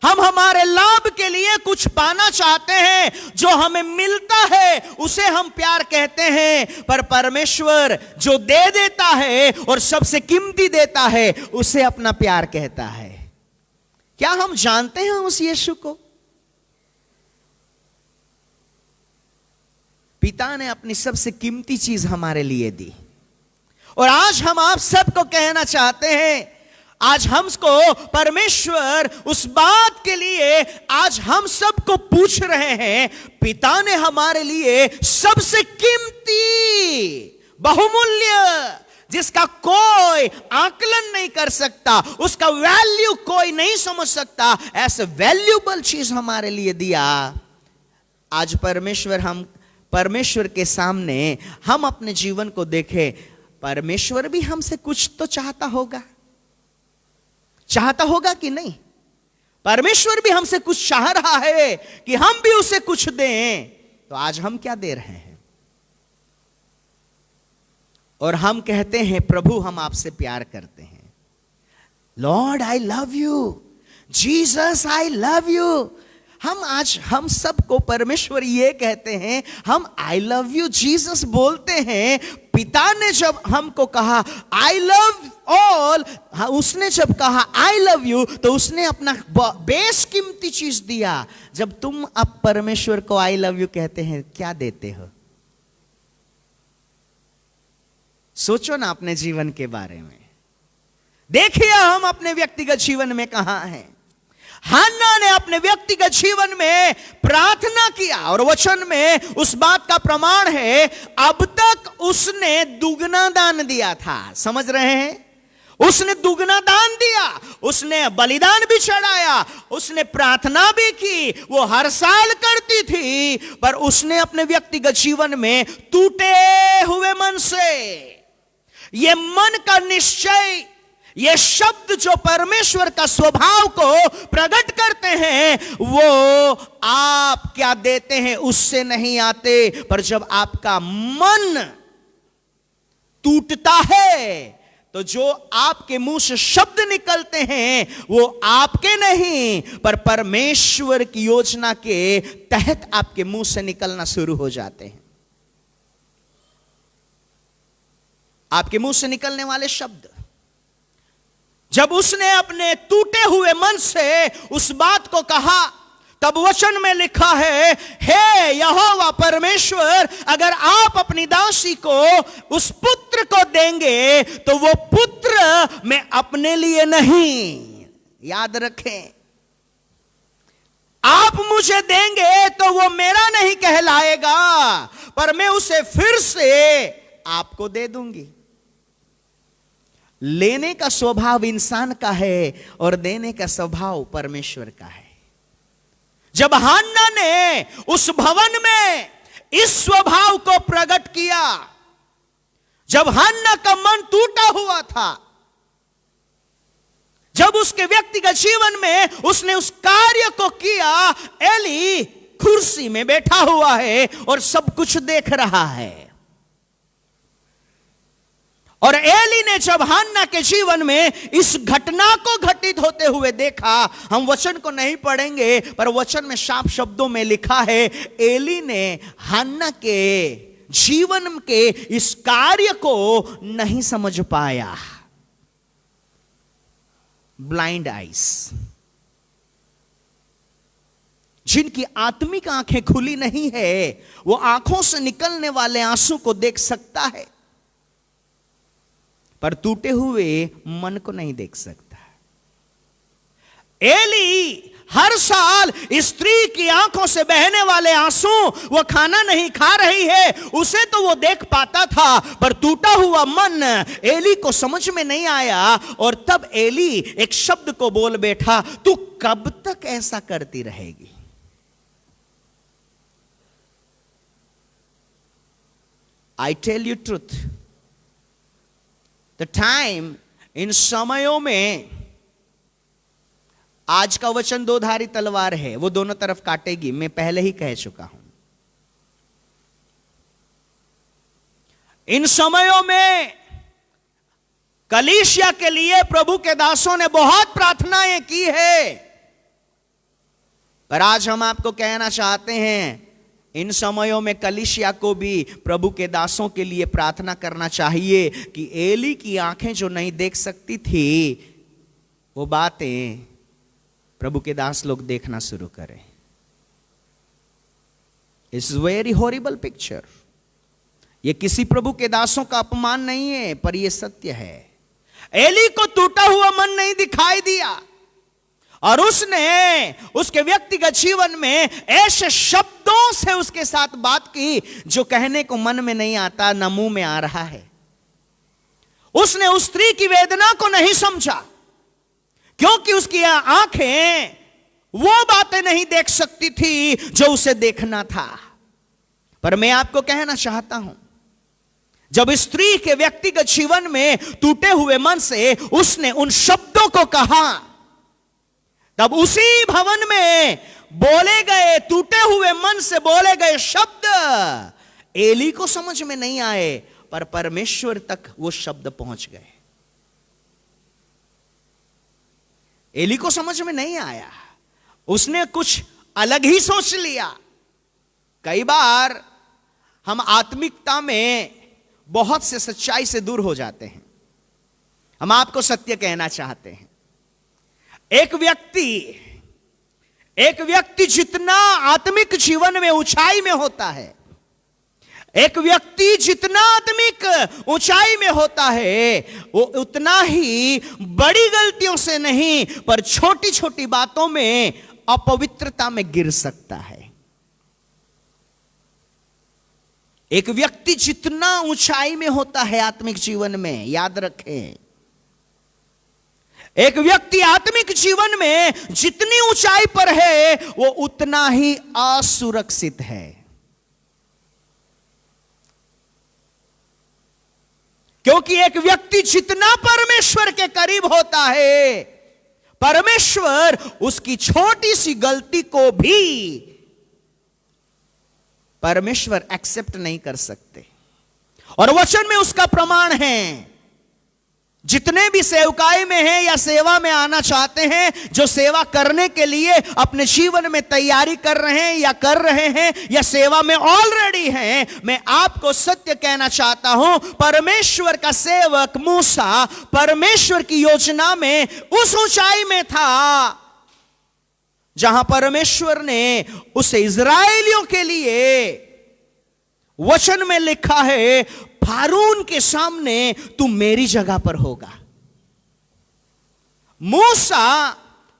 हम हमारे लाभ के लिए कुछ पाना चाहते हैं, जो हमें मिलता है उसे हम प्यार कहते हैं। पर परमेश्वर जो दे देता है और सबसे कीमती देता है, उसे अपना प्यार कहता है। क्या हम जानते हैं उस यीशु को? पिता ने अपनी सबसे कीमती चीज हमारे लिए दी, और आज हम आप सबको कहना चाहते हैं, आज हमको परमेश्वर उस बात के लिए आज हम सबको पूछ रहे हैं। पिता ने हमारे लिए सबसे कीमती, बहुमूल्य, जिसका कोई आकलन नहीं कर सकता, उसका वैल्यू कोई नहीं समझ सकता, ऐसे वैल्यूबल चीज हमारे लिए दिया। आज परमेश्वर के सामने हम अपने जीवन को देखें, परमेश्वर भी हमसे कुछ तो चाहता होगा कि नहीं? परमेश्वर भी हमसे कुछ चाह रहा है कि हम भी उसे कुछ दें। तो आज हम क्या दे रहे हैं? और हम कहते हैं, प्रभु हम आपसे प्यार करते हैं, Lord I love you, Jesus I love you. हम सबको परमेश्वर ये कहते हैं, हम आई लव यू जीसस बोलते हैं। पिता ने जब हमको कहा आई लव ऑल, उसने जब कहा आई लव यू, तो उसने अपना बेस कीमती चीज दिया। जब तुम अब परमेश्वर को आई लव यू कहते हैं, क्या देते हो? सोचो ना अपने जीवन के बारे में। देखिए हम अपने व्यक्तिगत जीवन में कहां हैं। हन्ना ने अपने व्यक्तिगत जीवन में प्रार्थना किया, और वचन में उस बात का प्रमाण है, अब तक उसने दुगना दान दिया था। समझ रहे हैं? उसने दुगना दान दिया, उसने बलिदान भी चढ़ाया, उसने प्रार्थना भी की, वो हर साल करती थी। पर उसने अपने व्यक्तिगत जीवन में टूटे हुए मन से, ये मन का निश्चय, ये शब्द जो परमेश्वर का स्वभाव को प्रकट करते हैं, वो आप क्या देते हैं उससे नहीं आते। पर जब आपका मन टूटता है, तो जो आपके मुंह से शब्द निकलते हैं, वो आपके नहीं, पर परमेश्वर की योजना के तहत आपके मुंह से निकलना शुरू हो जाते हैं। आपके मुंह से निकलने वाले शब्द, जब उसने अपने टूटे हुए मन से उस बात को कहा, तब वचन में लिखा है, हे यहोवा परमेश्वर, अगर आप अपनी दासी को उस पुत्र को देंगे, तो वो पुत्र मैं अपने लिए नहीं, याद रखें, आप मुझे देंगे तो वो मेरा नहीं कहलाएगा, पर मैं उसे फिर से आपको दे दूंगी। लेने का स्वभाव इंसान का है और देने का स्वभाव परमेश्वर का है। जब हन्ना ने उस भवन में इस स्वभाव को प्रकट किया, जब हन्ना का मन टूटा हुआ था, जब उसके व्यक्तिगत जीवन में उसने उस कार्य को किया, एली कुर्सी में बैठा हुआ है और सब कुछ देख रहा है। और एली ने जब हन्ना के जीवन में इस घटना को घटित होते हुए देखा, हम वचन को नहीं पढ़ेंगे, पर वचन में साफ शब्दों में लिखा है, एली ने हन्ना के जीवन के इस कार्य को नहीं समझ पाया। ब्लाइंड आइज, जिनकी आत्मिक आंखें खुली नहीं है, वो आंखों से निकलने वाले आंसू को देख सकता है, पर टूटे हुए मन को नहीं देख सकता। एली हर साल स्त्री की आंखों से बहने वाले आंसू, वो खाना नहीं खा रही है, उसे तो वो देख पाता था, पर टूटा हुआ मन एली को समझ में नहीं आया। और तब एली एक शब्द को बोल बैठा, तू कब तक ऐसा करती रहेगी? I tell you truth, the time इन समयों में आज का वचन दो धारी तलवार है, वो दोनों तरफ काटेगी, मैं पहले ही कह चुका हूं। इन समयों में कलीसिया के लिए प्रभु के दासों ने बहुत प्रार्थनाएं की है, पर आज हम आपको कहना चाहते हैं इन समयों में कलीसिया को भी प्रभु के दासों के लिए प्रार्थना करना चाहिए कि एली की आंखें जो नहीं देख सकती थी वो बातें प्रभु के दास लोग देखना शुरू करें। It's very horrible picture. ये किसी प्रभु के दासों का अपमान नहीं है, पर यह सत्य है। एली को टूटा हुआ मन नहीं दिखाई दिया और उसने उसके व्यक्तिगत जीवन में ऐसे शब्दों से उसके साथ बात की जो कहने को मन में नहीं आता, न मुंह में आ रहा है। उसने उस स्त्री की वेदना को नहीं समझा क्योंकि उसकी आंखें वो बातें नहीं देख सकती थी जो उसे देखना था। पर मैं आपको कहना चाहता हूं, जब स्त्री के व्यक्तिगत जीवन में टूटे हुए मन से उसने उन शब्दों को कहा, तब उसी भवन में बोले गए, टूटे हुए मन से बोले गए शब्द एली को समझ में नहीं आए, पर परमेश्वर तक वो शब्द पहुंच गए। एली को समझ में नहीं आया, उसने कुछ अलग ही सोच लिया। कई बार हम आत्मिकता में बहुत से सच्चाई से दूर हो जाते हैं। हम आपको सत्य कहना चाहते हैं। एक व्यक्ति जितना आत्मिक जीवन में ऊंचाई में होता है, एक व्यक्ति जितना आत्मिक ऊंचाई में होता है, वो उतना ही बड़ी गलतियों से नहीं पर छोटी छोटी बातों में अपवित्रता में गिर सकता है। एक व्यक्ति जितना ऊंचाई में होता है आत्मिक जीवन में, याद रखें, एक व्यक्ति आत्मिक जीवन में जितनी ऊंचाई पर है वो उतना ही असुरक्षित है। क्योंकि एक व्यक्ति जितना परमेश्वर के करीब होता है, परमेश्वर उसकी छोटी सी गलती को भी परमेश्वर एक्सेप्ट नहीं कर सकते। और वचन में उसका प्रमाण है। जितने भी सेवकाई में हैं या सेवा में आना चाहते हैं, जो सेवा करने के लिए अपने जीवन में तैयारी कर रहे हैं या सेवा में ऑलरेडी हैं, मैं आपको सत्य कहना चाहता हूं, परमेश्वर का सेवक मूसा परमेश्वर की योजना में उस ऊंचाई में था जहां परमेश्वर ने उसे इजराइलियों के लिए वचन में लिखा है, फारून के सामने तू मेरी जगह पर होगा। मूसा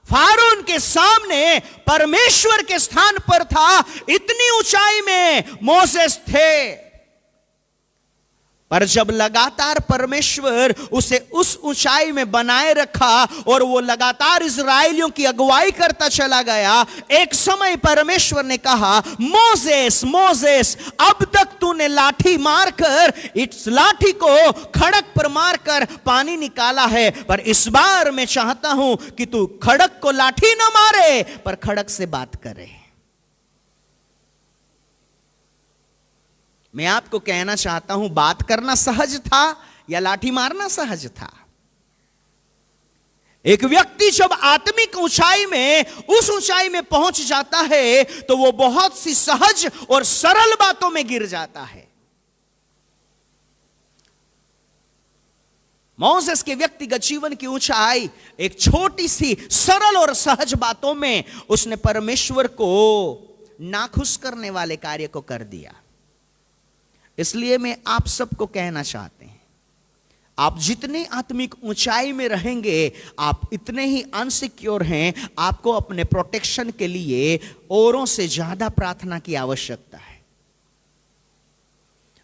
फारून के सामने परमेश्वर के स्थान पर था। इतनी ऊंचाई में मोसेस थे, पर जब लगातार परमेश्वर उसे उस ऊंचाई में बनाए रखा और वो लगातार इजराइलियों की अगुवाई करता चला गया, एक समय परमेश्वर ने कहा, मोसेस मोसेस, अब तक तूने लाठी मारकर इस लाठी को खड़क पर मारकर पानी निकाला है, पर इस बार मैं चाहता हूं कि तू खड़क को लाठी ना मारे पर खड़क से बात करे। मैं आपको कहना चाहता हूं, बात करना सहज था या लाठी मारना सहज था? एक व्यक्ति जब आत्मिक ऊंचाई में उस ऊंचाई में पहुंच जाता है तो वो बहुत सी सहज और सरल बातों में गिर जाता है। मोसेस के व्यक्तिगत जीवन की ऊंचाई एक छोटी सी सरल और सहज बातों में उसने परमेश्वर को नाखुश करने वाले कार्य को कर दिया। इसलिए मैं आप सबको कहना चाहते हैं, आप जितने आत्मिक ऊंचाई में रहेंगे आप इतने ही अनसिक्योर हैं। आपको अपने प्रोटेक्शन के लिए औरों से ज्यादा प्रार्थना की आवश्यकता है।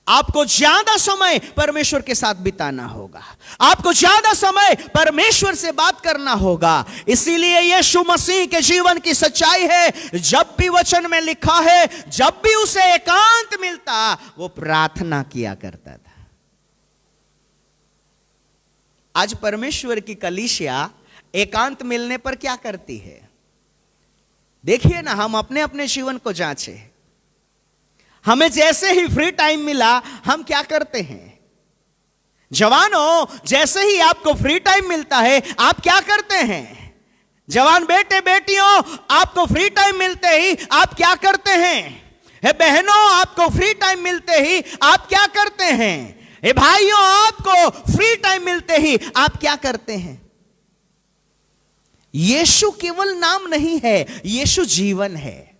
आपको ज्यादा समय परमेश्वर के साथ बिताना होगा, आपको ज्यादा समय परमेश्वर से बात करना होगा। इसीलिए यीशु मसीह के जीवन की सच्चाई है, जब भी वचन में लिखा है, जब भी उसे एकांत मिलता वो प्रार्थना किया करता था। आज परमेश्वर की कलीसिया एकांत मिलने पर क्या करती है? देखिए ना, हम अपने अपने जीवन को जांचे। हमें जैसे ही फ्री टाइम मिला हम क्या करते हैं? जवानों, जैसे ही आपको फ्री टाइम मिलता है आप क्या करते हैं? जवान बेटे बेटियों, आपको फ्री टाइम मिलते ही आप क्या करते हैं? हे बहनों, आपको फ्री टाइम मिलते ही आप क्या करते हैं? हे भाइयों, आपको फ्री टाइम मिलते ही आप क्या करते हैं? यीशु केवल नाम नहीं है, यीशु जीवन है।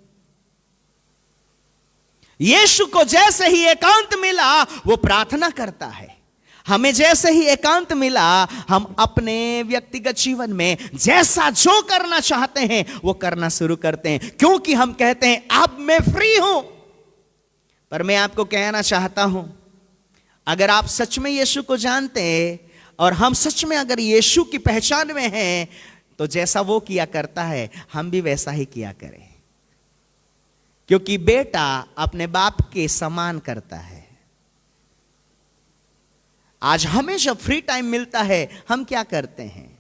यीशु को जैसे ही एकांत मिला वो प्रार्थना करता है। हमें जैसे ही एकांत मिला हम अपने व्यक्तिगत जीवन में जैसा जो करना चाहते हैं वो करना शुरू करते हैं, क्योंकि हम कहते हैं अब मैं फ्री हूं। पर मैं आपको कहना चाहता हूं, अगर आप सच में यीशु को जानते हैं और हम सच में अगर यीशु की पहचान में हैं, तो जैसा वो किया करता है हम भी वैसा ही किया करें, क्योंकि बेटा अपने बाप के समान करता है। आज हमें जब फ्री टाइम मिलता है हम क्या करते हैं?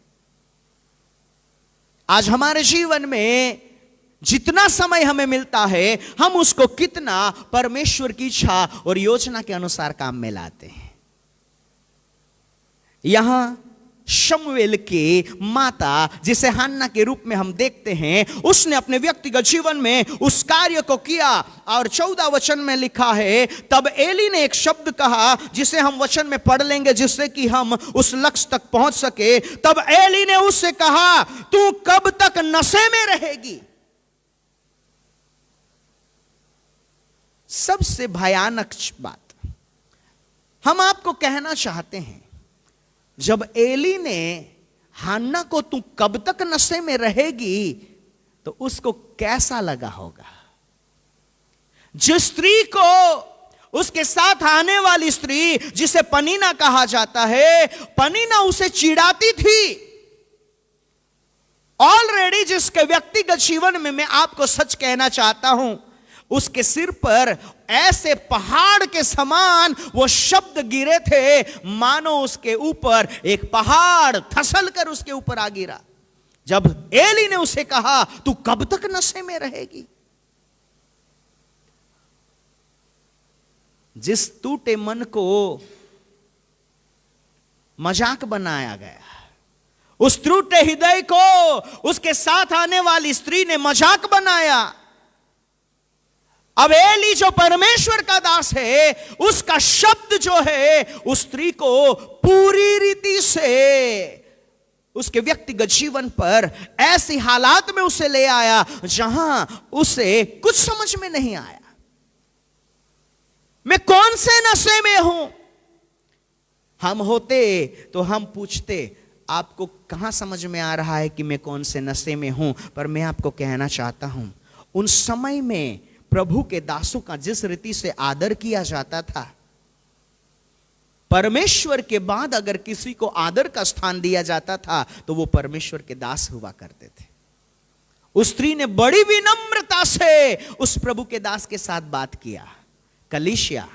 आज हमारे जीवन में जितना समय हमें मिलता है हम उसको कितना परमेश्वर की इच्छा और योजना के अनुसार काम में लाते हैं। यहां शमूएल की माता, जिसे हन्ना के रूप में हम देखते हैं, उसने अपने व्यक्तिगत जीवन में उस कार्य को किया और 14 वचन में लिखा है, तब एली ने एक शब्द कहा जिसे हम वचन में पढ़ लेंगे जिससे कि हम उस लक्ष्य तक पहुंच सके। तब एली ने उससे कहा, तू कब तक नशे में रहेगी? सबसे भयानक बात हम आपको कहना चाहते हैं, जब एली ने हन्ना को तू कब तक नशे में रहेगी तो उसको कैसा लगा होगा? जिस स्त्री को, उसके साथ आने वाली स्त्री जिसे पनीना कहा जाता है, पनीना उसे चिढ़ाती थी। ऑलरेडी जिसके व्यक्तिगत जीवन में मैं आपको सच कहना चाहता हूं, उसके सिर पर ऐसे पहाड़ के समान वो शब्द गिरे थे, मानो उसके ऊपर एक पहाड़ धसल कर उसके ऊपर आ गिरा। जब एली ने उसे कहा, तू कब तक नशे में रहेगी? जिस टूटे मन को मजाक बनाया गया, उस टूटे हृदय को उसके साथ आने वाली स्त्री ने मजाक बनाया। अब एली जो परमेश्वर का दास है, उसका शब्द जो है उस स्त्री को पूरी रीति से उसके व्यक्तिगत जीवन पर ऐसी हालात में उसे ले आया जहां उसे कुछ समझ में नहीं आया। मैं कौन से नशे में हूं? हम होते तो हम पूछते, आपको कहां समझ में आ रहा है कि मैं कौन से नशे में हूं? पर मैं आपको कहना चाहता हूं, उन समय में प्रभु के दासों का जिस रीति से आदर किया जाता था, परमेश्वर के बाद अगर किसी को आदर का स्थान दिया जाता था तो वो परमेश्वर के दास हुआ करते थे। उस स्त्री ने बड़ी विनम्रता से उस प्रभु के दास के साथ बात किया। कलीसिया,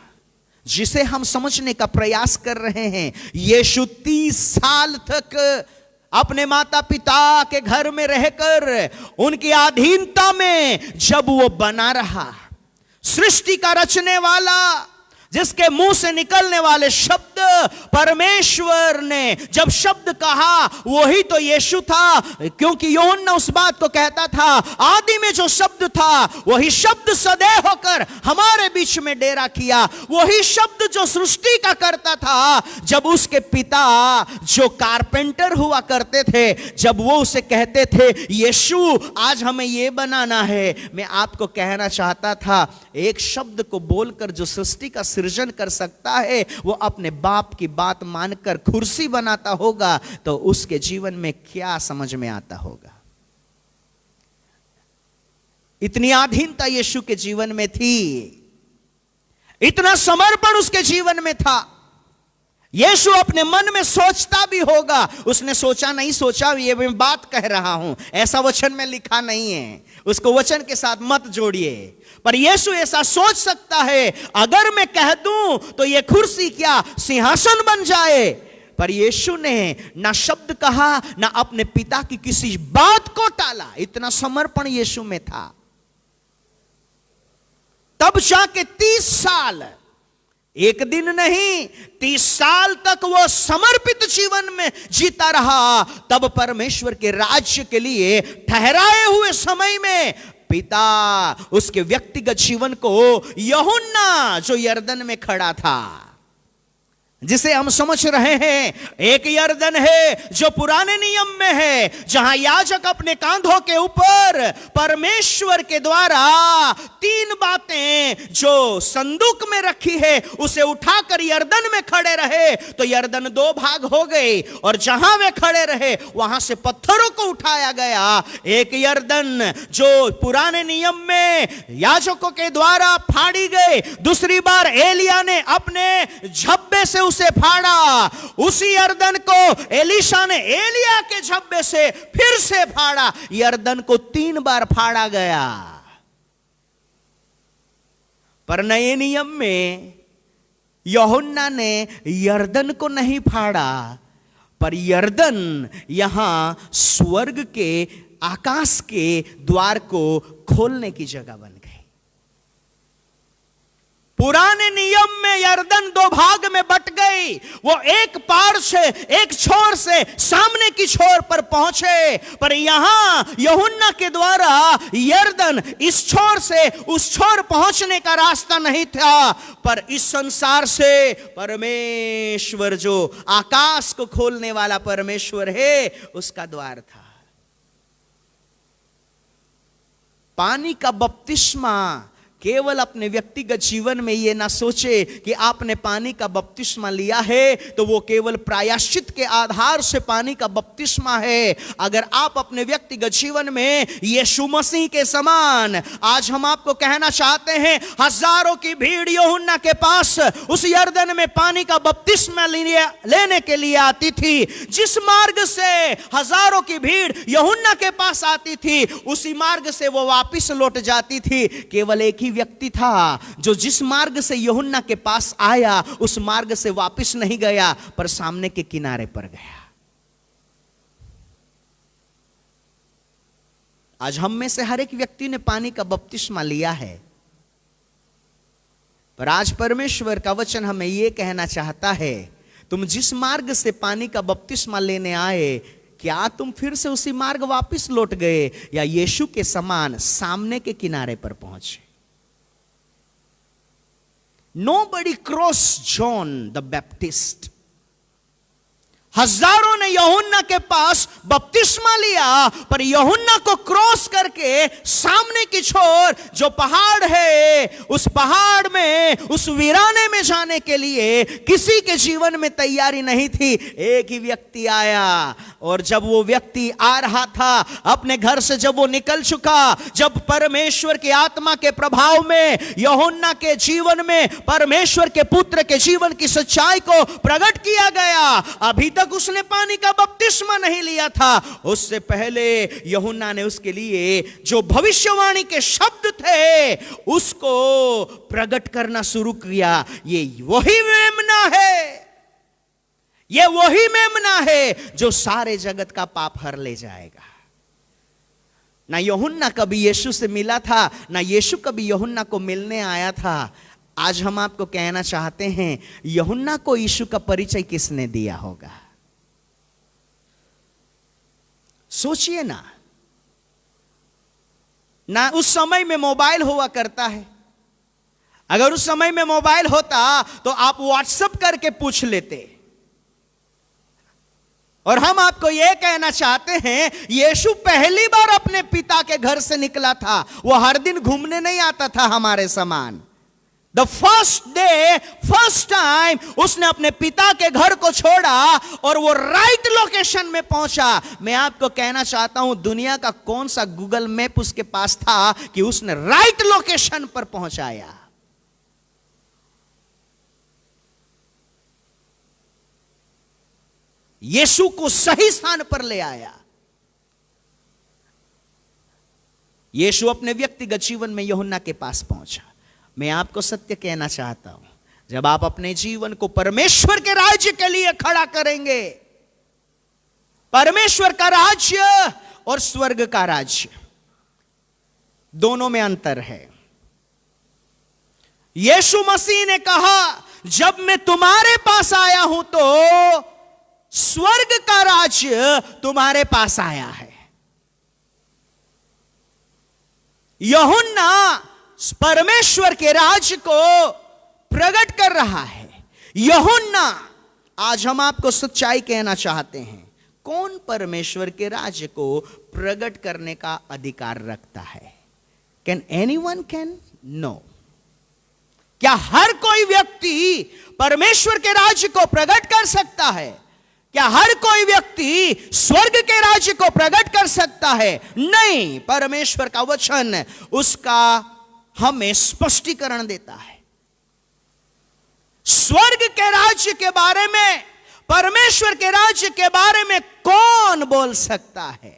जिसे हम समझने का प्रयास कर रहे हैं, यीशु 30 साल तक अपने माता पिता के घर में रहकर उनकी अधीनता में जब वो बना रहा, सृष्टि का रचने वाला, जिसके मुंह से निकलने वाले शब्द परमेश्वर ने जब शब्द कहा वही तो यीशु था, क्योंकि यूहन्ना उस बात को कहता था, आदि में जो शब्द था वही शब्द सदैव होकर हमारे बीच में डेरा किया। वही शब्द जो सृष्टि का करता था, जब उसके पिता जो कारपेंटर हुआ करते थे, जब वो उसे कहते थे, यीशु आज हमें ये बनाना है, मैं आपको कहना चाहता था, एक शब्द को बोलकर जो सृष्टि का सृजन कर सकता है वो अपने बाप की बात मानकर कुर्सी बनाता होगा तो उसके जीवन में क्या समझ में आता होगा। इतनी अधीनता यीशु के जीवन में थी, इतना समर्पण उसके जीवन में था। यीशु अपने मन में सोचता भी होगा, उसने सोचा नहीं सोचा, ये मैं बात कह रहा हूं, ऐसा वचन में लिखा नहीं है, उसको वचन के साथ मत जोड़िए। पर यीशु ऐसा सोच सकता है, अगर मैं कह दूं तो ये कुर्सी क्या सिंहासन बन जाए। पर यीशु ने ना शब्द कहा, ना अपने पिता की किसी बात को टाला। इतना समर्पण यीशु में था। तब जाके 30 साल, एक दिन नहीं 30 साल तक वो समर्पित जीवन में जीता रहा। तब परमेश्वर के राज्य के लिए ठहराए हुए समय में पिता उसके व्यक्तिगत जीवन को यूहन्ना जो यरदन में खड़ा था, जिसे हम समझ रहे हैं, एक यरदन है जो पुराने नियम में है, जहां याजक अपने कांधों के ऊपर परमेश्वर के द्वारा 3 बातें जो संदूक में रखी है उसे उठाकर यरदन में खड़े रहे तो यरदन 2 भाग हो गए, और जहां वे खड़े रहे वहां से पत्थरों को उठाया गया। एक यरदन जो पुराने नियम में याजकों के द्वारा फाड़ी गई, दूसरी बार एलिया ने अपने झब्बे से उसे फाड़ा। उसी यरदन को एलीशा ने एलिया के झब्बे से फिर से फाड़ा। यरदन को 3 बार फाड़ा गया। पर नए नियम में यूहन्ना ने यरदन को नहीं फाड़ा, पर यरदन यहां स्वर्ग के, आकाश के द्वार को खोलने की जगह बन गई। पुराने नियम में यरदन 2 भाग में बट गई। वो एक पार से, एक छोर से सामने की छोर पर पहुंचे, पर यहां यूहन्ना के द्वारा यरदन इस छोर से उस छोर पहुंचने का रास्ता नहीं था, पर इस संसार से परमेश्वर जो आकाश को खोलने वाला परमेश्वर है उसका द्वार था। पानी का बपतिस्मा केवल अपने व्यक्तिगत जीवन में ये ना सोचे कि आपने पानी का बपतिस्मा लिया है तो वो केवल प्रायश्चित के आधार से पानी का बपतिस्मा है। अगर आप अपने व्यक्तिगत जीवन में यीशु मसीह के समान, आज हम आपको कहना चाहते हैं, हजारों की भीड़ यूहन्ना के पास उस यरदन में पानी का बपतिस्मा लेने के लिए आती थी। जिस मार्ग से हजारों की भीड़ यूहन्ना के पास आती थी उसी मार्ग से वो वापस लौट जाती थी। केवल एक व्यक्ति था जो जिस मार्ग से यूहन्ना के पास आया उस मार्ग से वापस नहीं गया, पर सामने के किनारे पर गया। आज हम में से हर एक व्यक्ति ने पानी का बपतिस्मा लिया है, पर आज परमेश्वर का वचन हमें यह कहना चाहता है, तुम जिस मार्ग से पानी का बपतिस्मा लेने आए, क्या तुम फिर से उसी मार्ग वापस लौट गए या यीशु के समान सामने के किनारे पर पहुंचे? Nobody crossed John the Baptist. हजारों ने यूहन्ना के पास बपतिस्मा लिया, पर यूहन्ना को क्रॉस करके सामने की छोर जो पहाड़ है, उस पहाड़ में, उस वीराने में जाने के लिए किसी के जीवन में तैयारी नहीं थी। एक ही व्यक्ति आया, और जब वो व्यक्ति आ रहा था अपने घर से, जब वो निकल चुका, जब परमेश्वर की आत्मा के प्रभाव में यूहन्ना के जीवन में परमेश्वर के पुत्र के जीवन की सच्चाई को प्रकट किया गया, अभी तक उसने पानी का बपतिस्मा नहीं लिया था। उससे पहले यूहन्ना ने उसके लिए जो भविष्यवाणी के शब्द थे उसको प्रकट करना शुरू किया। ये वही मेमना है, ये वही मेमना है जो सारे जगत का पाप हर ले जाएगा। ना यूहन्ना कभी यीशु से मिला था, ना यीशु कभी यूहन्ना को मिलने आया था। आज हम आपको कहना चाहते हैं, यूहन्ना को यीशु का परिचय किसने दिया होगा? सोचिए ना उस समय में मोबाइल हुआ करता है। अगर उस समय में मोबाइल होता तो आप व्हाट्सएप करके पूछ लेते। और हम आपको यह कहना चाहते हैं, यीशु पहली बार अपने पिता के घर से निकला था। वो हर दिन घूमने नहीं आता था हमारे समान। The first day, first time उसने अपने पिता के घर को छोड़ा और वो राइट लोकेशन में पहुंचा। मैं आपको कहना चाहता हूं, दुनिया का कौन सा गूगल मैप उसके पास था कि उसने राइट लोकेशन पर पहुंचाया? यीशु को सही स्थान पर ले आया। यीशु अपने व्यक्तिगत जीवन में यूहन्ना के पास पहुंचा। मैं आपको सत्य कहना चाहता हूं, जब आप अपने जीवन को परमेश्वर के राज्य के लिए खड़ा करेंगे। परमेश्वर का राज्य और स्वर्ग का राज्य, दोनों में अंतर है। यीशु मसीह ने कहा, जब मैं तुम्हारे पास आया हूं तो स्वर्ग का राज्य तुम्हारे पास आया है। यूहन्ना परमेश्वर के राज्य को प्रकट कर रहा है। यूहन्ना, आज हम आपको सच्चाई कहना चाहते हैं, कौन परमेश्वर के राज्य को प्रकट करने का अधिकार रखता है? Can anyone can? नो। क्या हर कोई व्यक्ति परमेश्वर के राज्य को प्रकट कर सकता है? क्या हर कोई व्यक्ति स्वर्ग के राज्य को प्रकट कर सकता है? नहीं। परमेश्वर का वचन उसका हमें स्पष्टीकरण देता है। स्वर्ग के राज्य के बारे में, परमेश्वर के राज्य के बारे में कौन बोल सकता है?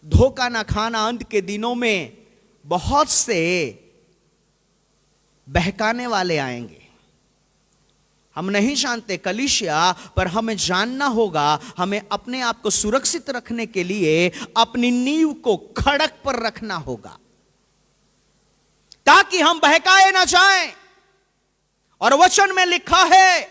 धोखा ना खाना। अंत के दिनों में बहुत से बहकाने वाले आएंगे। हम नहीं जानते कलीसिया, पर हमें जानना होगा, हमें अपने आप को सुरक्षित रखने के लिए अपनी नींव को खड़क पर रखना होगा, ताकि हम बहकाए ना जाएं। और वचन में लिखा है,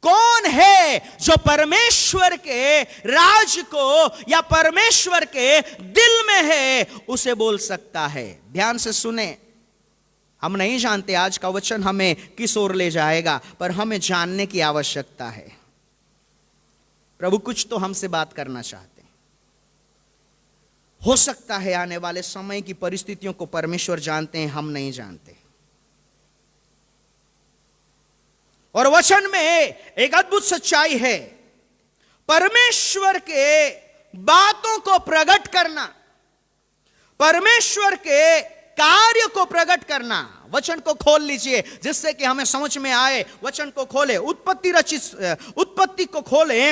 कौन है जो परमेश्वर के राज को या परमेश्वर के दिल में है, उसे बोल सकता है। ध्यान से सुने, हम नहीं जानते आज का वचन हमें किस ओर ले जाएगा, पर हमें जानने की आवश्यकता है। प्रभु कुछ तो हमसे बात करना चाहते हैं। हो सकता है आने वाले समय की परिस्थितियों को परमेश्वर जानते हैं, हम नहीं जानते। और वचन में एक अद्भुत सच्चाई है, परमेश्वर के बातों को प्रकट करना, परमेश्वर के कार्य को प्रकट करना। वचन को खोल लीजिए जिससे कि हमें समझ में आए। वचन को खोले, उत्पत्ति को खोले,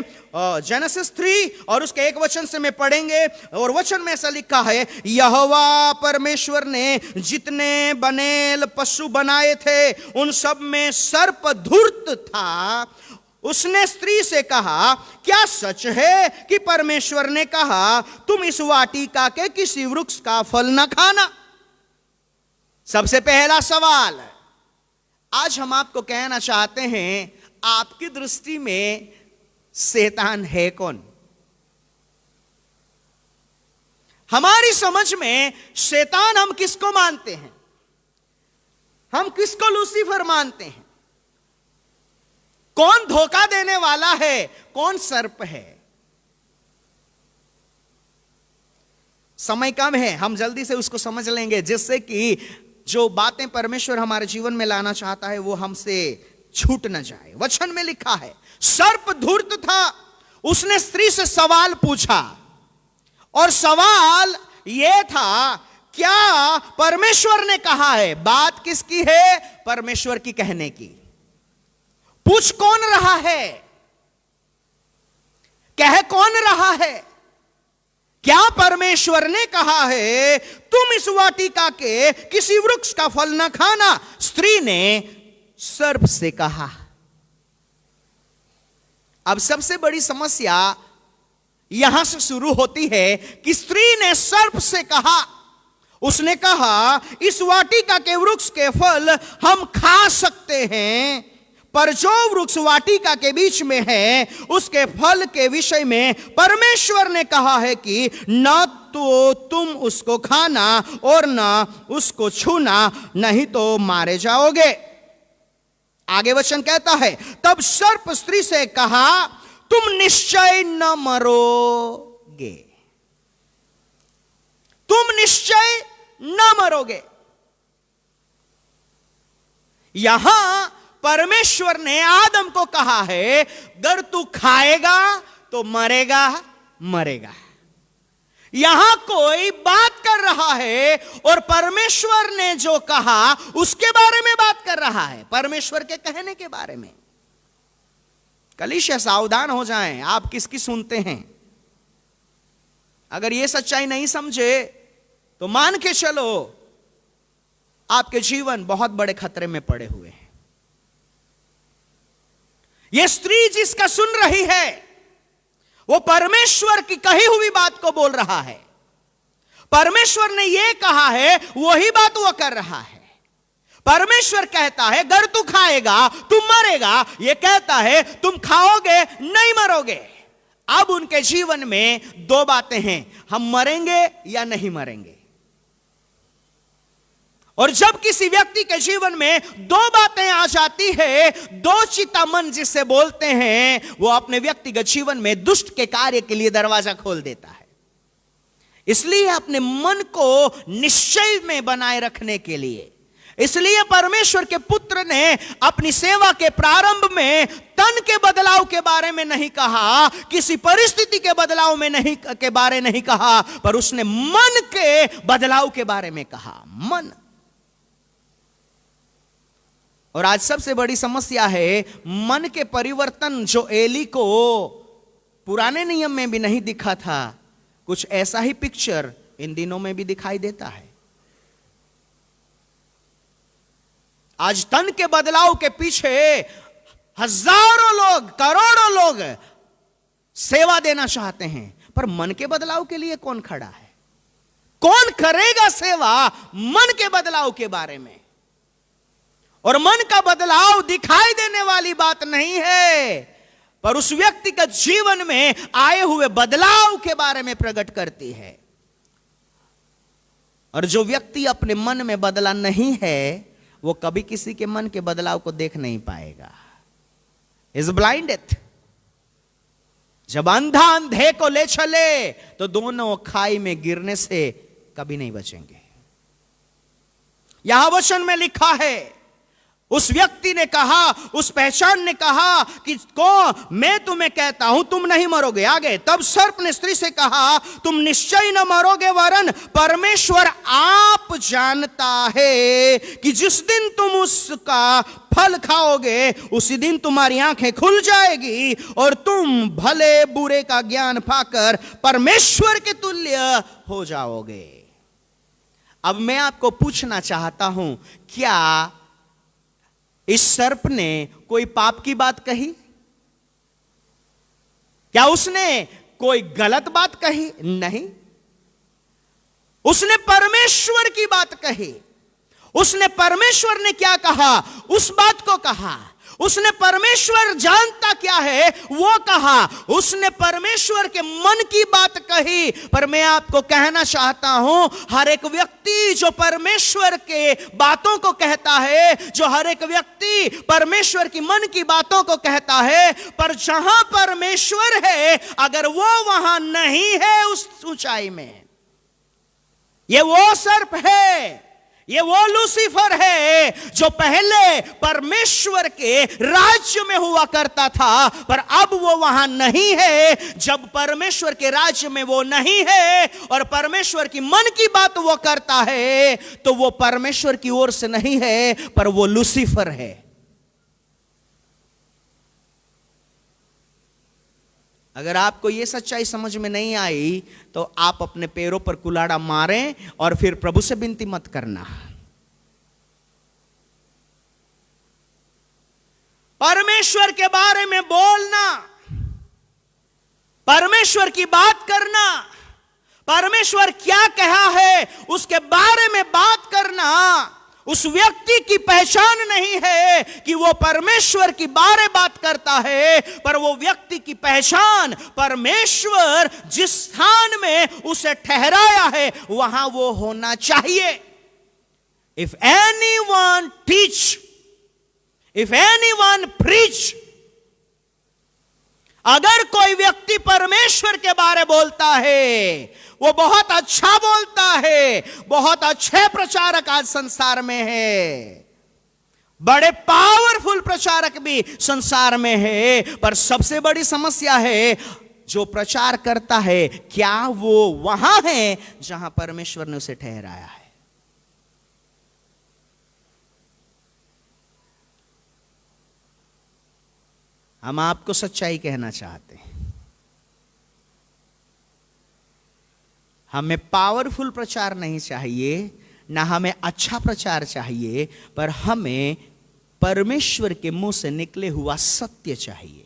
जेनेसिस 3 और उसके एक वचन से मैं पढ़ेंगे। और वचन में ऐसा लिखा है, यहोवा परमेश्वर ने जितने बनेल पशु बनाए थे उन सब में सर्प धूर्त था। उसने स्त्री से कहा, क्या सच है कि परमेश्वर ने कहा तुम इस वाटिका के किसी वृक्ष का फल न खाना? सबसे पहला सवाल, आज हम आपको कहना चाहते हैं, आपकी दृष्टि में शैतान है कौन? हमारी समझ में शैतान हम किसको मानते हैं? हम किसको लूसीफर मानते हैं? कौन धोखा देने वाला है? कौन सर्प है? समय कम है, हम जल्दी से उसको समझ लेंगे, जिससे कि जो बातें परमेश्वर हमारे जीवन में लाना चाहता है वो हमसे छूट न जाए। वचन में लिखा है, सर्प धूर्त था। उसने स्त्री से सवाल पूछा, और सवाल यह था, क्या परमेश्वर ने कहा है? बात किसकी है? परमेश्वर की कहने की। पूछ कौन रहा है? कह कौन रहा है? क्या परमेश्वर ने कहा है तुम इस वाटिका के किसी वृक्ष का फल न खाना? स्त्री ने सर्प से कहा। अब सबसे बड़ी समस्या यहां से शुरू होती है कि स्त्री ने सर्प से कहा, उसने कहा इस वाटिका के वृक्ष के फल हम खा सकते हैं, पर जो वृक्ष वाटिका के बीच में है उसके फल के विषय में परमेश्वर ने कहा है कि न तो तुम उसको खाना और न उसको छूना, नहीं तो मारे जाओगे। आगे वचन कहता है, तब सर्प स्त्री से कहा, तुम निश्चय न मरोगे, तुम निश्चय न मरोगे। यहां परमेश्वर ने आदम को कहा है, अगर तू खाएगा तो मरेगा, मरेगा। यहां कोई बात कर रहा है और परमेश्वर ने जो कहा उसके बारे में बात कर रहा है, परमेश्वर के कहने के बारे में। कलीसिया सावधान हो जाएं, आप किसकी सुनते हैं। अगर यह सच्चाई नहीं समझे तो मान के चलो आपके जीवन बहुत बड़े खतरे में पड़े हुए हैं। यह स्त्री जिसका सुन रही है, वो परमेश्वर की कही हुई बात को बोल रहा है। परमेश्वर ने यह कहा है, वही बात वो कर रहा है। परमेश्वर कहता है अगर तू खाएगा तुम मरेगा, यह कहता है तुम खाओगे नहीं मरोगे। अब उनके जीवन में दो बातें हैं, हम मरेंगे या नहीं मरेंगे। और जब किसी व्यक्ति के जीवन में दो बातें आ जाती है, दो चिता मन जिसे बोलते हैं, वो अपने व्यक्तिगत जीवन में दुष्ट के कार्य के लिए दरवाजा खोल देता है। इसलिए अपने मन को निश्चय में बनाए रखने के लिए, इसलिए परमेश्वर के पुत्र ने अपनी सेवा के प्रारंभ में तन के बदलाव के बारे में नहीं कहा, किसी परिस्थिति के बदलाव में नहीं के बारे नहीं कहा, पर उसने मन के बदलाव के बारे में कहा। मन। और आज सबसे बड़ी समस्या है मन के परिवर्तन, जो एली को पुराने नियम में भी नहीं दिखा था, कुछ ऐसा ही पिक्चर इन दिनों में भी दिखाई देता है। आज तन के बदलाव के पीछे हजारों लोग, करोड़ों लोग सेवा देना चाहते हैं, पर मन के बदलाव के लिए कौन खड़ा है? कौन करेगा सेवा मन के बदलाव के बारे में? और मन का बदलाव दिखाई देने वाली बात नहीं है, पर उस व्यक्ति का जीवन में आए हुए बदलाव के बारे में प्रकट करती है। और जो व्यक्ति अपने मन में बदला नहीं है, वो कभी किसी के मन के बदलाव को देख नहीं पाएगा। Is blinded. जब अंधा अंधे को ले चले तो दोनों खाई में गिरने से कभी नहीं बचेंगे। यहां वचन में लिखा है, उस व्यक्ति ने कहा, उस पहचान ने कहा कि मैं तुम्हें कहता हूं तुम नहीं मरोगे। आगे, तब सर्प ने स्त्री से कहा तुम निश्चय न मरोगे, वरन परमेश्वर आप जानता है कि जिस दिन तुम उसका फल खाओगे उसी दिन तुम्हारी आंखें खुल जाएगी और तुम भले बुरे का ज्ञान पाकर परमेश्वर के तुल्य हो जाओगे। अब मैं आपको पूछना चाहता हूं, क्या इस सर्प ने कोई पाप की बात कही? क्या उसने कोई गलत बात कही? नहीं, उसने परमेश्वर की बात कही। उसने परमेश्वर ने क्या कहा उस बात को कहा। उसने परमेश्वर जानता क्या है वो कहा। उसने परमेश्वर के मन की बात कही। पर मैं आपको कहना चाहता हूं, हर एक व्यक्ति जो परमेश्वर के बातों को कहता है, जो हर एक व्यक्ति परमेश्वर की मन की बातों को कहता है, पर जहां परमेश्वर है अगर वो वहां नहीं है उस ऊंचाई में, ये वो सर्प है, ये वो लूसीफर है जो पहले परमेश्वर के राज्य में हुआ करता था, पर अब वो वहां नहीं है। जब परमेश्वर के राज्य में वो नहीं है और परमेश्वर की मन की बात वो करता है, तो वो परमेश्वर की ओर से नहीं है, पर वो लूसीफर है। अगर आपको यह सच्चाई समझ में नहीं आई तो आप अपने पैरों पर कुल्हाड़ा मारें और फिर प्रभु से विनती मत करना। परमेश्वर के बारे में बोलना, परमेश्वर की बात करना, परमेश्वर क्या कहा है उसके बारे में बात करना, उस व्यक्ति की पहचान नहीं है कि वो परमेश्वर की बारे बात करता है, पर वो व्यक्ति की पहचान परमेश्वर जिस स्थान में उसे ठहराया है वहां वो होना चाहिए। If anyone teach, if anyone preach, अगर कोई व्यक्ति परमेश्वर के बारे बोलता है वो बहुत अच्छा बोलता है। बहुत अच्छे प्रचारक आज संसार में है, बड़े पावरफुल प्रचारक भी संसार में है, पर सबसे बड़ी समस्या है जो प्रचार करता है क्या वो वहां है जहां परमेश्वर ने उसे ठहराया है। हम आपको सच्चाई कहना चाहते हैं। हमें पावरफुल प्रचार नहीं चाहिए, ना हमें अच्छा प्रचार चाहिए, पर हमें परमेश्वर के मुंह से निकले हुआ सत्य चाहिए।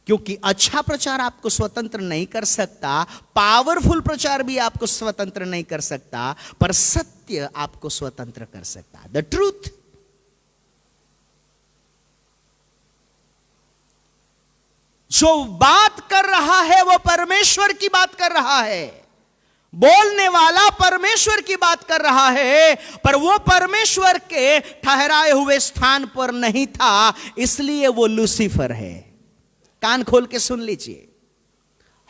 क्योंकि अच्छा प्रचार आपको स्वतंत्र नहीं कर सकता, पावरफुल प्रचार भी आपको स्वतंत्र नहीं कर सकता, पर सत्य आपको स्वतंत्र कर सकता है। The truth. जो बात कर रहा है वो परमेश्वर की बात कर रहा है, बोलने वाला परमेश्वर की बात कर रहा है, पर वो परमेश्वर के ठहराए हुए स्थान पर नहीं था, इसलिए वो लूसीफर है। कान खोल के सुन लीजिए,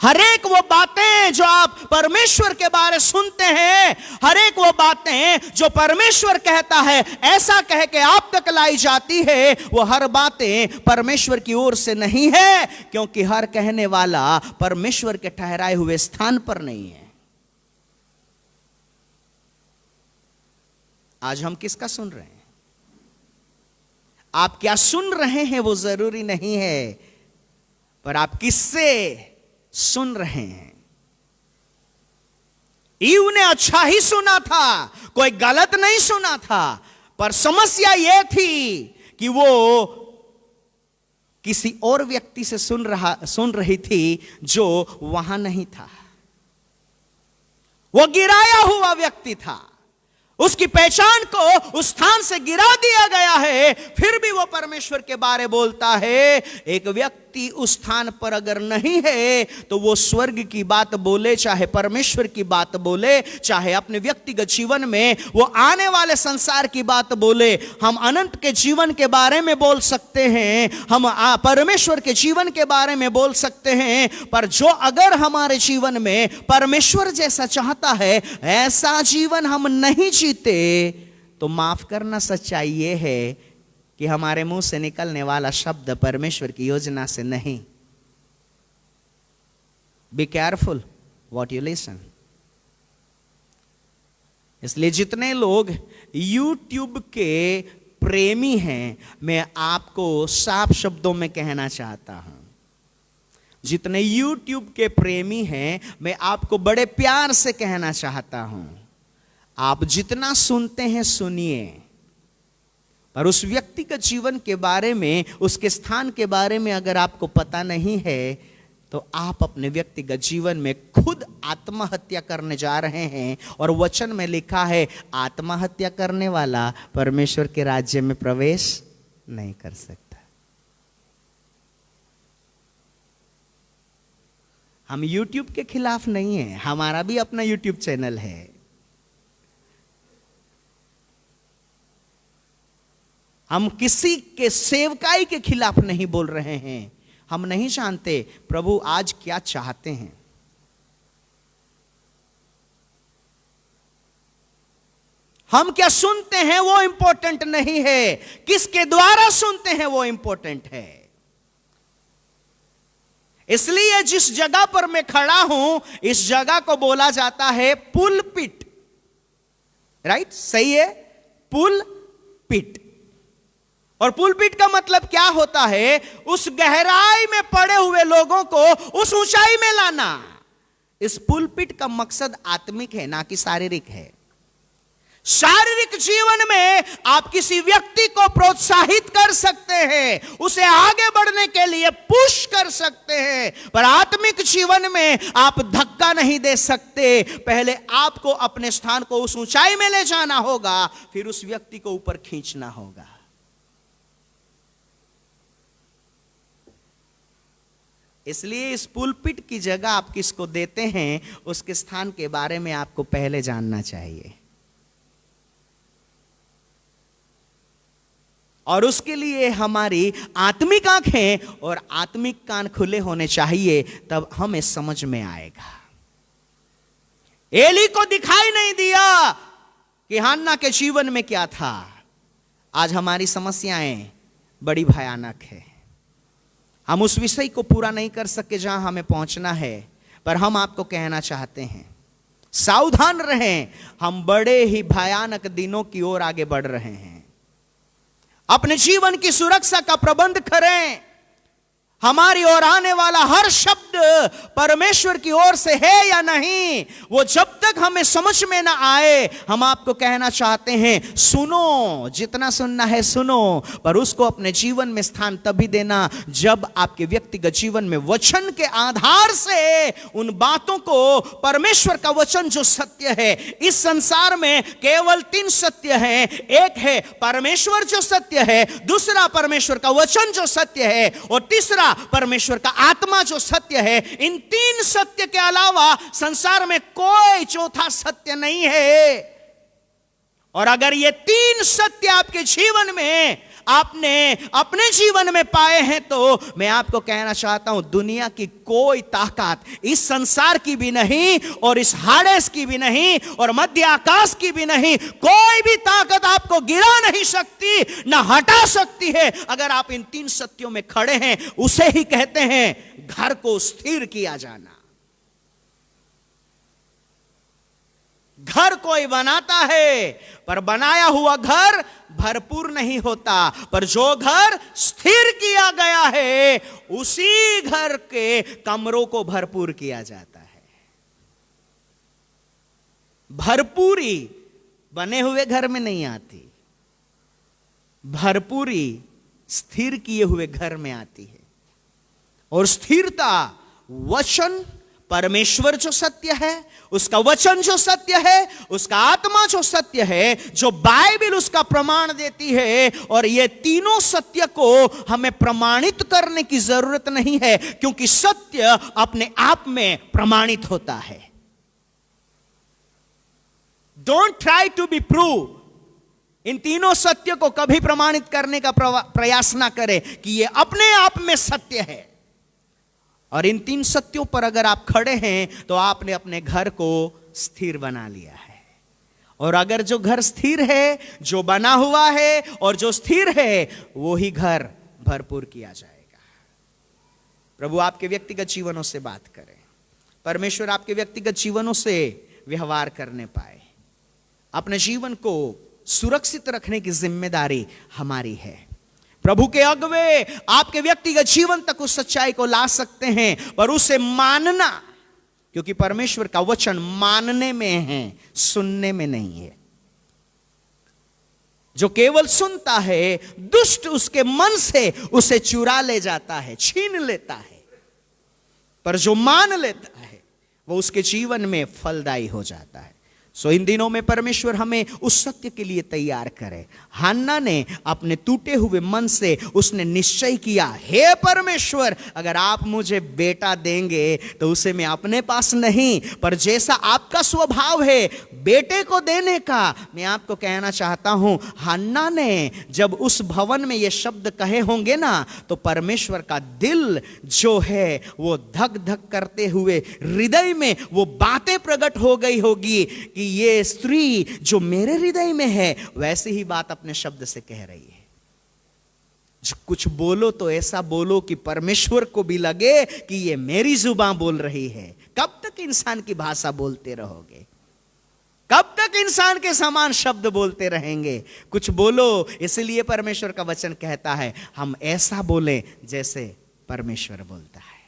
हर एक वो बातें जो आप परमेश्वर के बारे सुनते हैं, हर एक वो बातें जो परमेश्वर कहता है ऐसा कह के आप तक लाई जाती है, वो हर बातें परमेश्वर की ओर से नहीं है, क्योंकि हर कहने वाला परमेश्वर के ठहराए हुए स्थान पर नहीं है। आज हम किसका सुन रहे हैं? आप क्या सुन रहे हैं वो जरूरी नहीं है, पर आप किससे सुन रहे हैं। ईव ने अच्छा ही सुना था, कोई गलत नहीं सुना था, पर समस्या यह थी कि वो किसी और व्यक्ति से सुन रही थी जो वहां नहीं था। वो गिराया हुआ व्यक्ति था, उसकी पहचान को उस स्थान से गिरा दिया गया है, फिर भी वो परमेश्वर के बारे बोलता है। एक व्यक्ति उस स्थान पर अगर नहीं है तो वो स्वर्ग की बात बोले, चाहे परमेश्वर की बात बोले, चाहे अपने व्यक्तिगत जीवन में वो आने वाले संसार की बात बोले। हम अनंत के जीवन के बारे में बोल सकते हैं, हम परमेश्वर के जीवन के बारे में बोल सकते हैं, पर जो अगर हमारे जीवन में परमेश्वर जैसा चाहता है ऐसा जीवन हम नहीं जीते, तो माफ करना, सच्चाई ये है कि हमारे मुंह से निकलने वाला शब्द परमेश्वर की योजना से नहीं। Be careful what you listen. इसलिए जितने लोग YouTube के प्रेमी हैं, मैं आपको साफ शब्दों में कहना चाहता हूं, जितने YouTube के प्रेमी हैं, मैं आपको बड़े प्यार से कहना चाहता हूं, आप जितना सुनते हैं सुनिए, पर उस व्यक्तिगत जीवन के बारे में, उसके स्थान के बारे में अगर आपको पता नहीं है, तो आप अपने व्यक्तिगत जीवन में खुद आत्महत्या करने जा रहे हैं। और वचन में लिखा है, आत्महत्या करने वाला परमेश्वर के राज्य में प्रवेश नहीं कर सकता। हम YouTube के खिलाफ नहीं हैं, हमारा भी अपना YouTube चैनल है। हम किसी के सेवकाई के खिलाफ नहीं बोल रहे हैं। हम नहीं जानते प्रभु आज क्या चाहते हैं। हम क्या सुनते हैं वो इंपॉर्टेंट नहीं है, किसके द्वारा सुनते हैं वो इंपॉर्टेंट है। इसलिए जिस जगह पर मैं खड़ा हूं, इस जगह को बोला जाता है पुलपिट। राइट, सही है, पुलपिट। और पुलपिट का मतलब क्या होता है? उस गहराई में पड़े हुए लोगों को उस ऊंचाई में लाना। इस पुलपिट का मकसद आत्मिक है, ना कि शारीरिक है। शारीरिक जीवन में आप किसी व्यक्ति को प्रोत्साहित कर सकते हैं, उसे आगे बढ़ने के लिए पुश कर सकते हैं, पर आत्मिक जीवन में आप धक्का नहीं दे सकते। पहले आपको अपने स्थान को उस ऊंचाई में ले जाना होगा, फिर उस व्यक्ति को ऊपर खींचना होगा। इसलिए इस पुलपिट की जगह आप किसको देते हैं, उसके स्थान के बारे में आपको पहले जानना चाहिए। और उसके लिए हमारी आत्मिक आंखें और आत्मिक कान खुले होने चाहिए, तब हमें समझ में आएगा। एली को दिखाई नहीं दिया कि हन्ना के जीवन में क्या था। आज हमारी समस्याएं बड़ी भयानक है। हम उस विषय को पूरा नहीं कर सके जहां हमें पहुंचना है, पर हम आपको कहना चाहते हैं, सावधान रहें, हम बड़े ही भयानक दिनों की ओर आगे बढ़ रहे हैं। अपने जीवन की सुरक्षा का प्रबंध करें। हमारी ओर आने वाला हर शब्द परमेश्वर की ओर से है या नहीं, वो जब तक हमें समझ में ना आए, हम आपको कहना चाहते हैं सुनो, जितना सुनना है सुनो, पर उसको अपने जीवन में स्थान तभी देना जब आपके व्यक्तिगत जीवन में वचन के आधार से उन बातों को, परमेश्वर का वचन जो सत्य है, इस संसार में केवल 3 सत्य हैं। एक है परमेश्वर जो सत्य है, दूसरा परमेश्वर का वचन जो सत्य है, और तीसरा परमेश्वर का आत्मा जो सत्य है। इन 3 सत्य के अलावा संसार में कोई चौथा सत्य नहीं है। और अगर ये 3 सत्य आपके जीवन में आपने अपने जीवन में पाए हैं, तो मैं आपको कहना चाहता हूं दुनिया की कोई ताकत, इस संसार की भी नहीं और इस हाडेस की भी नहीं और मध्य आकाश की भी नहीं, कोई भी ताकत आपको गिरा नहीं सकती, ना हटा सकती है। अगर आप इन 3 सत्यों में खड़े हैं, उसे ही कहते हैं घर को स्थिर किया जाना। घर कोई बनाता है, पर बनाया हुआ घर भरपूर नहीं होता, पर जो घर स्थिर किया गया है, उसी घर के कमरों को भरपूर किया जाता है। भरपूरी बने हुए घर में नहीं आती, भरपूरी स्थिर किए हुए घर में आती है। और स्थिरता वचन, परमेश्वर जो सत्य है, उसका वचन जो सत्य है, उसका आत्मा जो सत्य है, जो बाइबल उसका प्रमाण देती है। और ये तीनों सत्य को हमें प्रमाणित करने की जरूरत नहीं है, क्योंकि सत्य अपने आप में प्रमाणित होता है। Don't try to be prove. इन तीनों सत्य को कभी प्रमाणित करने का प्रयास ना करें कि ये अपने आप में सत्य है। और इन 3 सत्यों पर अगर आप खड़े हैं, तो आपने अपने घर को स्थिर बना लिया है। और अगर जो घर स्थिर है, जो बना हुआ है और जो स्थिर है, वो ही घर भरपूर किया जाएगा। प्रभु आपके व्यक्तिगत जीवनों से बात करें, परमेश्वर आपके व्यक्तिगत जीवनों से व्यवहार करने पाए। अपने जीवन को सुरक्षित रखने की जिम्मेदारी हमारी है। प्रभु के अगुवे आपके व्यक्तिगत जीवन तक उस सच्चाई को ला सकते हैं, पर उसे मानना, क्योंकि परमेश्वर का वचन मानने में है, सुनने में नहीं है। जो केवल सुनता है, दुष्ट उसके मन से उसे चुरा ले जाता है, छीन लेता है, पर जो मान लेता है वो उसके जीवन में फलदायी हो जाता है। सो इन दिनों में परमेश्वर हमें उस सत्य के लिए तैयार करे। हन्ना ने अपने टूटे हुए मन से उसने निश्चय किया, हे परमेश्वर, अगर आप मुझे बेटा देंगे तो उसे मैं अपने पास नहीं, पर जैसा आपका स्वभाव है बेटे को देने का, मैं आपको कहना चाहता हूं, हन्ना ने जब उस भवन में ये शब्द कहे होंगे ना, तो परमेश्वर का दिल जो है वो धक धक करते हुए हृदय में वो बातें प्रकट हो गई होगी कि ये स्त्री जो मेरे हृदय में है, वैसे ही बात अपने शब्द से कह रही है। कुछ बोलो तो ऐसा बोलो कि परमेश्वर को भी लगे कि ये मेरी जुबान बोल रही है। कब तक इंसान की भाषा बोलते रहोगे? कब तक इंसान के समान शब्द बोलते रहेंगे? कुछ बोलो। इसलिए परमेश्वर का वचन कहता है हम ऐसा बोलें जैसे परमेश्वर बोलता है।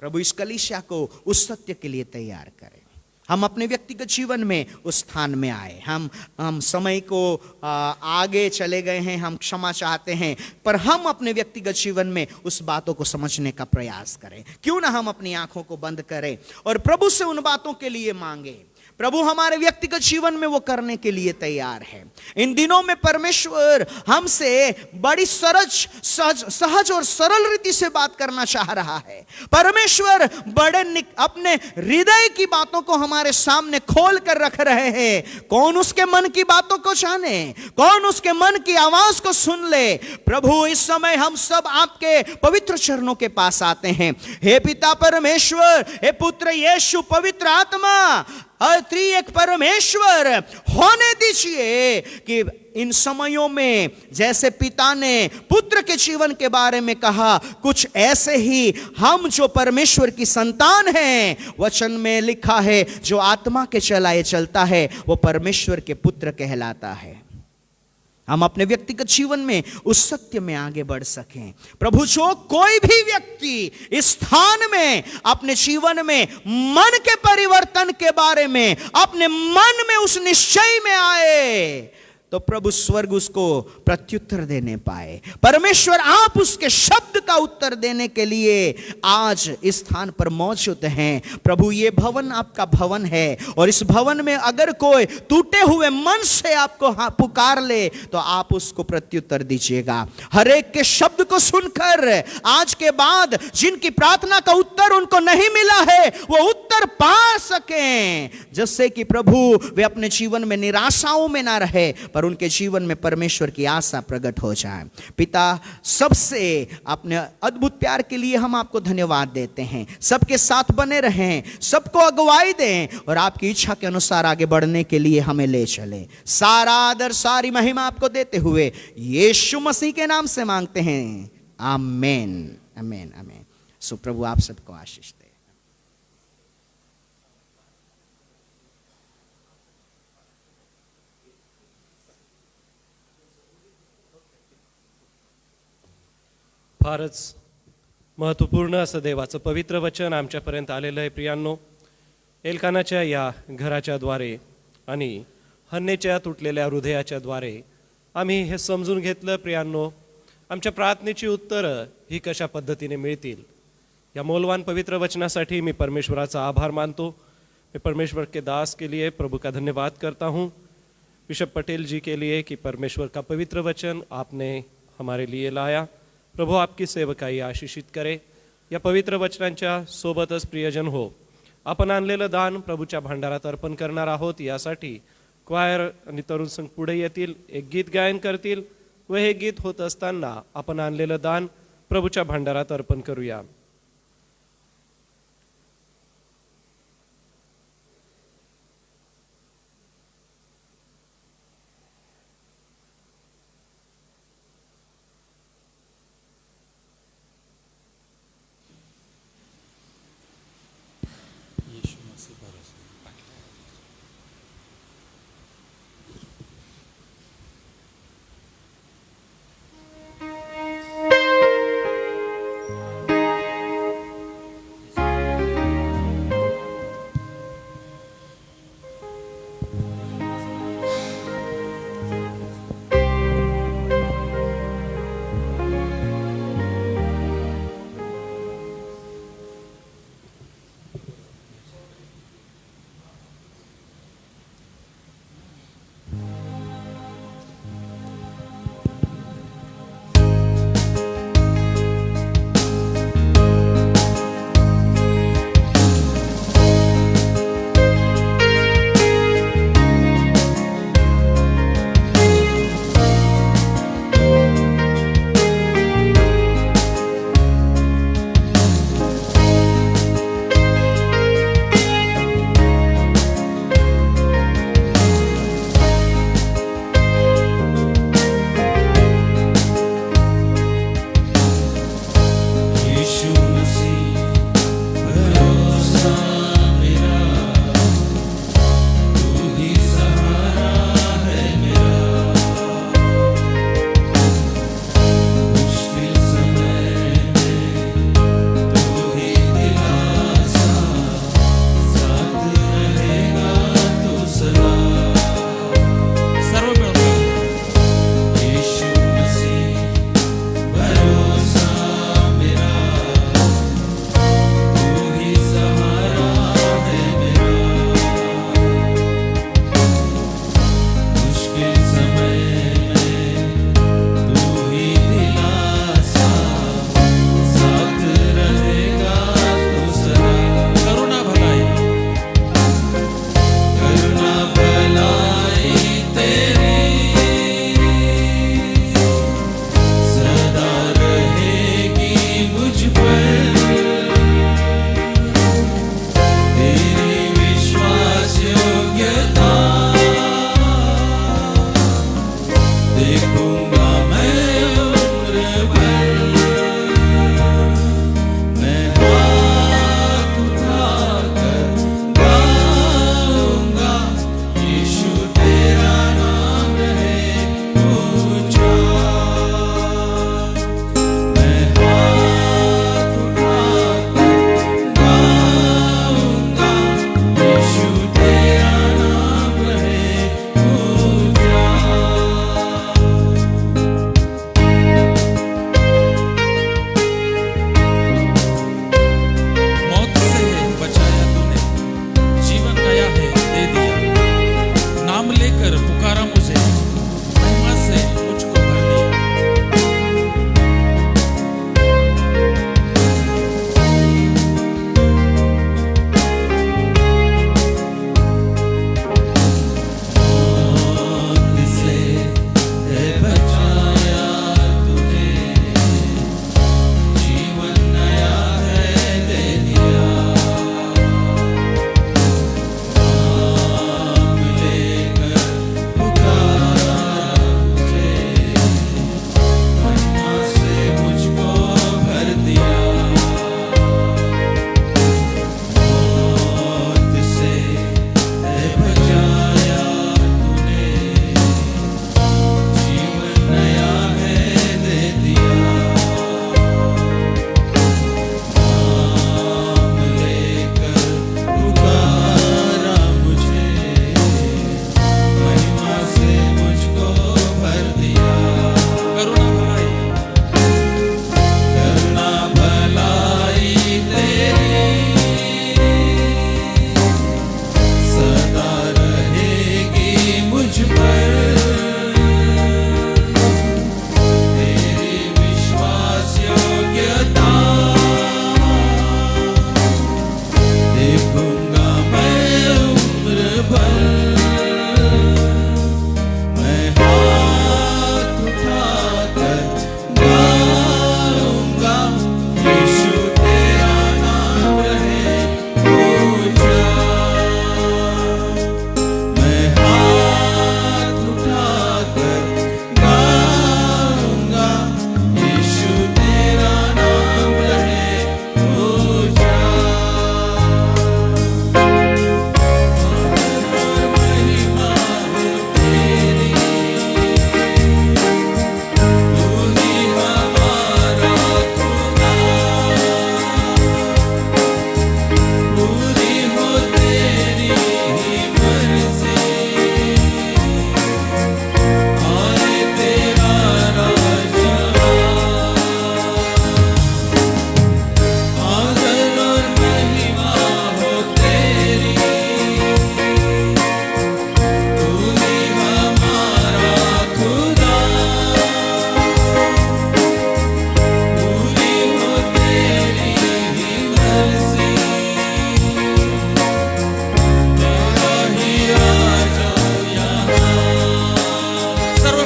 प्रभु इस कलीसिया को उस सत्य के लिए तैयार करें। हम अपने व्यक्तिगत जीवन में उस स्थान में आए। हम समय को आगे चले गए हैं, हम क्षमा चाहते हैं, पर हम अपने व्यक्तिगत जीवन में उस बातों को समझने का प्रयास करें। क्यों ना हम अपनी आंखों को बंद करें और प्रभु से उन बातों के लिए मांगे। प्रभु हमारे व्यक्तिगत जीवन में वो करने के लिए तैयार है। इन दिनों में परमेश्वर हमसे बड़ी सहज और सरल रीति से बात करना चाह रहा है। परमेश्वर बड़े अपने हृदय की बातों को हमारे सामने खोल कर रख रहे हैं। कौन उसके मन की बातों को जाने, कौन उसके मन की आवाज को सुन ले। प्रभु इस समय हम सब आपके पवित्र चरणों के पास आते हैं। हे पिता परमेश्वर, हे पुत्र यीशु, पवित्र आत्मा, त्रिएक परमेश्वर, होने दीजिए कि इन समयों में जैसे पिता ने पुत्र के जीवन के बारे में कहा, कुछ ऐसे ही हम जो परमेश्वर की संतान हैं, वचन में लिखा है जो आत्मा के चलाए चलता है वो परमेश्वर के पुत्र कहलाता है। हम अपने व्यक्तिगत जीवन में उस सत्य में आगे बढ़ सकें। प्रभु, जो कोई भी व्यक्ति इस स्थान में अपने जीवन में मन के परिवर्तन के बारे में, अपने मन में उस निश्चय में आए, तो प्रभु स्वर्ग उसको प्रत्युत्तर देने पाए। परमेश्वर आप उसके शब्द का उत्तर देने के लिए आज इस स्थान पर मौजूद हैं। प्रभु, ये भवन आपका भवन है और इस भवन में अगर कोई टूटे हुए मन से आपको पुकार ले तो आप उसको प्रत्युत्तर दीजिएगा। हर एक के शब्द को सुनकर आज के बाद जिनकी प्रार्थना का उत्तर उनको नहीं मिला है, वो उत्तर पा सकें, जिससे कि प्रभु वे अपने जीवन में निराशाओं में ना रहे पर उनके जीवन में परमेश्वर की आशा प्रकट हो जाए। पिता, सबसे अपने अद्भुत प्यार के लिए हम आपको धन्यवाद देते हैं। सबके साथ बने रहें, सबको अगुवाई दें और आपकी इच्छा के अनुसार आगे बढ़ने के लिए हमें ले चलें। सारा आदर, सारी महिमा आपको देते हुए यीशु मसीह के नाम से मांगते हैं, आमीन, आमीन, आमीन। सो प्रभु आप सबको आशीष दे। फारच महत्त्वपूर्ण असं देवाचं पवित्र वचन आमच्यापर्यंत आलेलं आहे प्रियांनो। एल्कानाच्या या घराच्या द्वारे आणि हन्नेच्या तुटलेल्या हृदयाच्या द्वारे आम्ही हे समजून घेतलं प्रियांनो, आमच्या प्रार्थनेची उत्तरं ही कशा पद्धतीने मिळतील। या मौलवान पवित्र वचनासाठी मी परमेश्वराचा आभार मानतो। मैं परमेश्वर के दास के लिए प्रभु का धन्यवाद करता हूँ, बिशप पटेल जी के लिए कि परमेश्वर का पवित्र वचन आपने हमारे लिए लाया। प्रभु आपकी सेवकाई आशीषित करे। या पवित्र वचनांच्या सोबतच प्रियजन हो, आपण आणलेलं दान प्रभूच्या भांडारात अर्पण करणार आहोत। यासाठी क्वायर आणि तरुण संघ पुढे येतील, एक गीत गायन करतील व हे गीत होत असताना आपण आणलेलं दान प्रभूच्या भांडारात अर्पण करूया।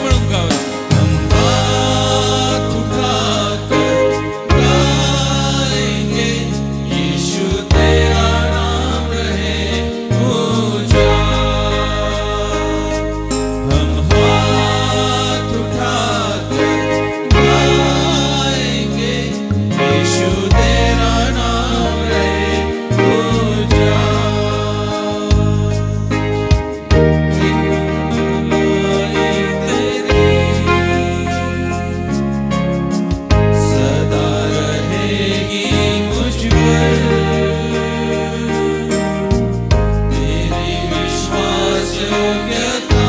मिळून गावे. हम हाथ उठाकर गाएंगे, यीशु तेरा नाम रहे ऊंचा. हम हाथ उठाकर गाएंगे, यीशु तेरा नाम रहे ऊंचा. सदा रहेगी मुझ पर तेरी विश्वास योग्यता.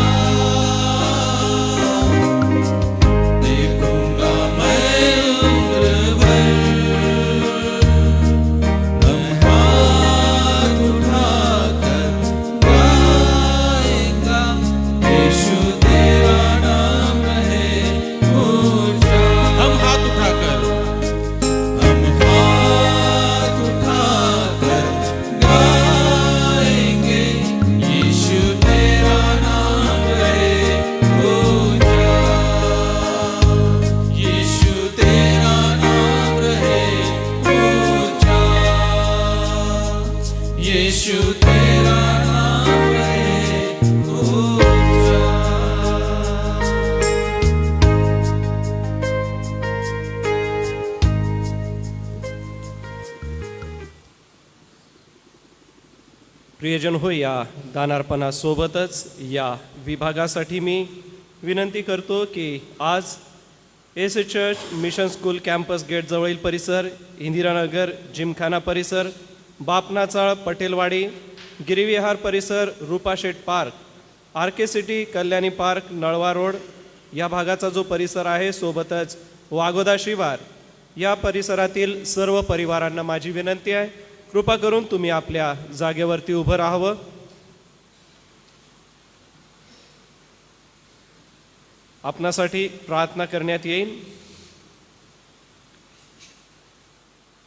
देखूंगा मैं उम्र भर. हम हाथ उठाकर गाएंगा, यीशु तेरा नाम रहे ऊंचा. हम हाथ उठाकर गाएंगे, यीशु तेरा नाम रहे ऊंचा. यीशु तेरा नाम रहे ऊंचा. यीशु तेरा नाम रहे ऊंचा. प्रियजन हो, या दानार्पणासोबतच या विभागासाठी मी विनंती करतो की आज एस church mission school campus gate जवळील परिसर, इंदिरानगर जिमखाना परिसर, बापनाचाळ पटेलवाडी, गिरीविहार परिसर, Rupasheth park, R K city, Kalyani park, Nalwa road या भागाचा जो परिसर आहे, सोबतच वागोदा शिवार या परिसरातील सर्व परिवारांना माझी विनंती आहे, कृपा करून तुम्ही आपल्या जागेवरती उभं राहावं. आपणासाठी प्रार्थना करण्यात येईल.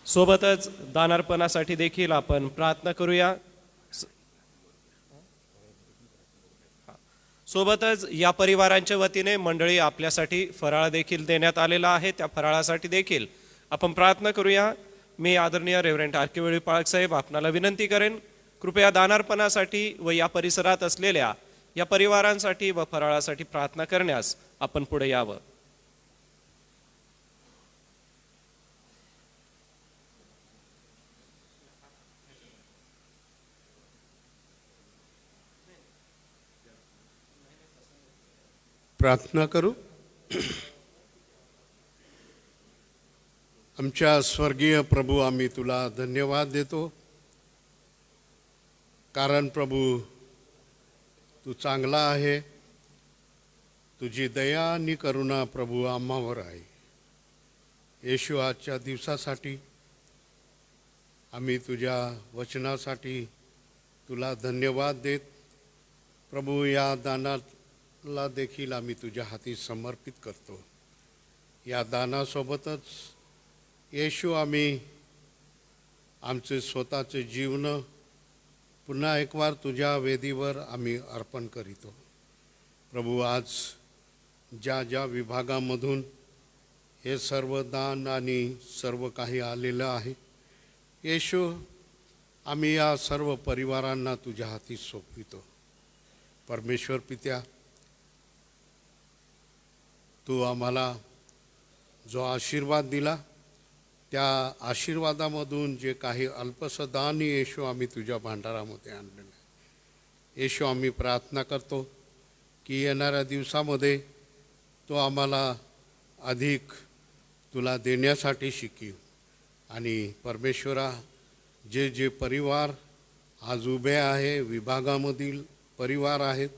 सोबतच दानार्पणासाठी देखील आपण प्रार्थना करूया. सोबतच या परिवारांच्या वतीने मंडळी आपल्यासाठी फराळ देखील देण्यात आलेला आहे. त्या फराळासाठी देखील आपण प्रार्थना करूया. मी आदरणीय रेव्हरंड आर के वेळी पाळक साहेब आपणाला विनंती करेन, कृपया दानार्पणासाठी व या परिसरात असलेल्या या परिवारांसाठी व फराळासाठी प्रार्थना करण्यास आपण पुढे यावं. प्रार्थना करू. आमच्या स्वर्गीय प्रभू, आम्ही तुला धन्यवाद देतो, कारण प्रभू तू चांगला आहे. तुझी दया आणि करुणा प्रभू आम्हावर आहे. येशू, आजच्या दिवसासाठी आम्ही तुझ्या वचनासाठी तुला धन्यवाद देत प्रभू, या दानाला देखील आम्ही तुझ्या हाती समर्पित करतो. या दानासोबतच येशू, आम्ही आमचे स्वतःचे जीवन पुन्हा एक वार तुझ्या वेदीवर आम्ही अर्पण करीतो. प्रभू, आज ज्या ज्या विभागामधून हे सर्व दान आणि सर्व काही आलेलं आहे, येशू, आम्ही या सर्व परिवारांना तुझ्या हाती सोपवितो. परमेश्वर पित्या, तू आम्हाला जो आशीर्वाद दिला, त्या आशीर्वादामधून जे काही अल्पसं दान येशू आम्ही तुझ्या भांडारामध्ये आणलेलं आहे, येशू, आम्ही प्रार्थना करतो की येणाऱ्या दिवसामध्ये तो आम्हाला अधिक तुला देण्यासाठी शिकीव. आणि परमेश्वरा, जे जे परिवार आज उभे आहे, विभागामधील परिवार आहेत,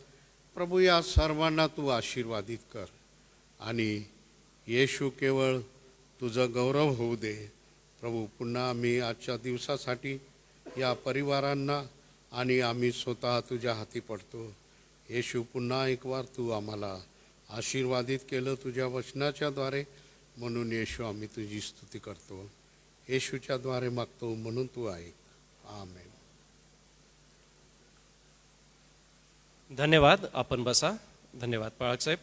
प्रभू, या सर्वांना तू आशीर्वादित कर. आणि येशू, केवळ तुझं गौरव होऊ दे. प्रभू, पुन्हा आम्ही आजच्या दिवसासाठी या परिवारांना आणि आम्ही स्वतः तुझ्या हाती पडतो. येशू, पुन्हा एक वार तू आम्हाला आशीर्वादित केलं तुझ्या वचनाच्याद्वारे, म्हणून येशू आम्ही तुझी स्तुती करतो. येशूच्याद्वारे मागतो, म्हणून तू ऐक. आमेन. धन्यवाद. आपण बसा. धन्यवाद पाळक साहेब.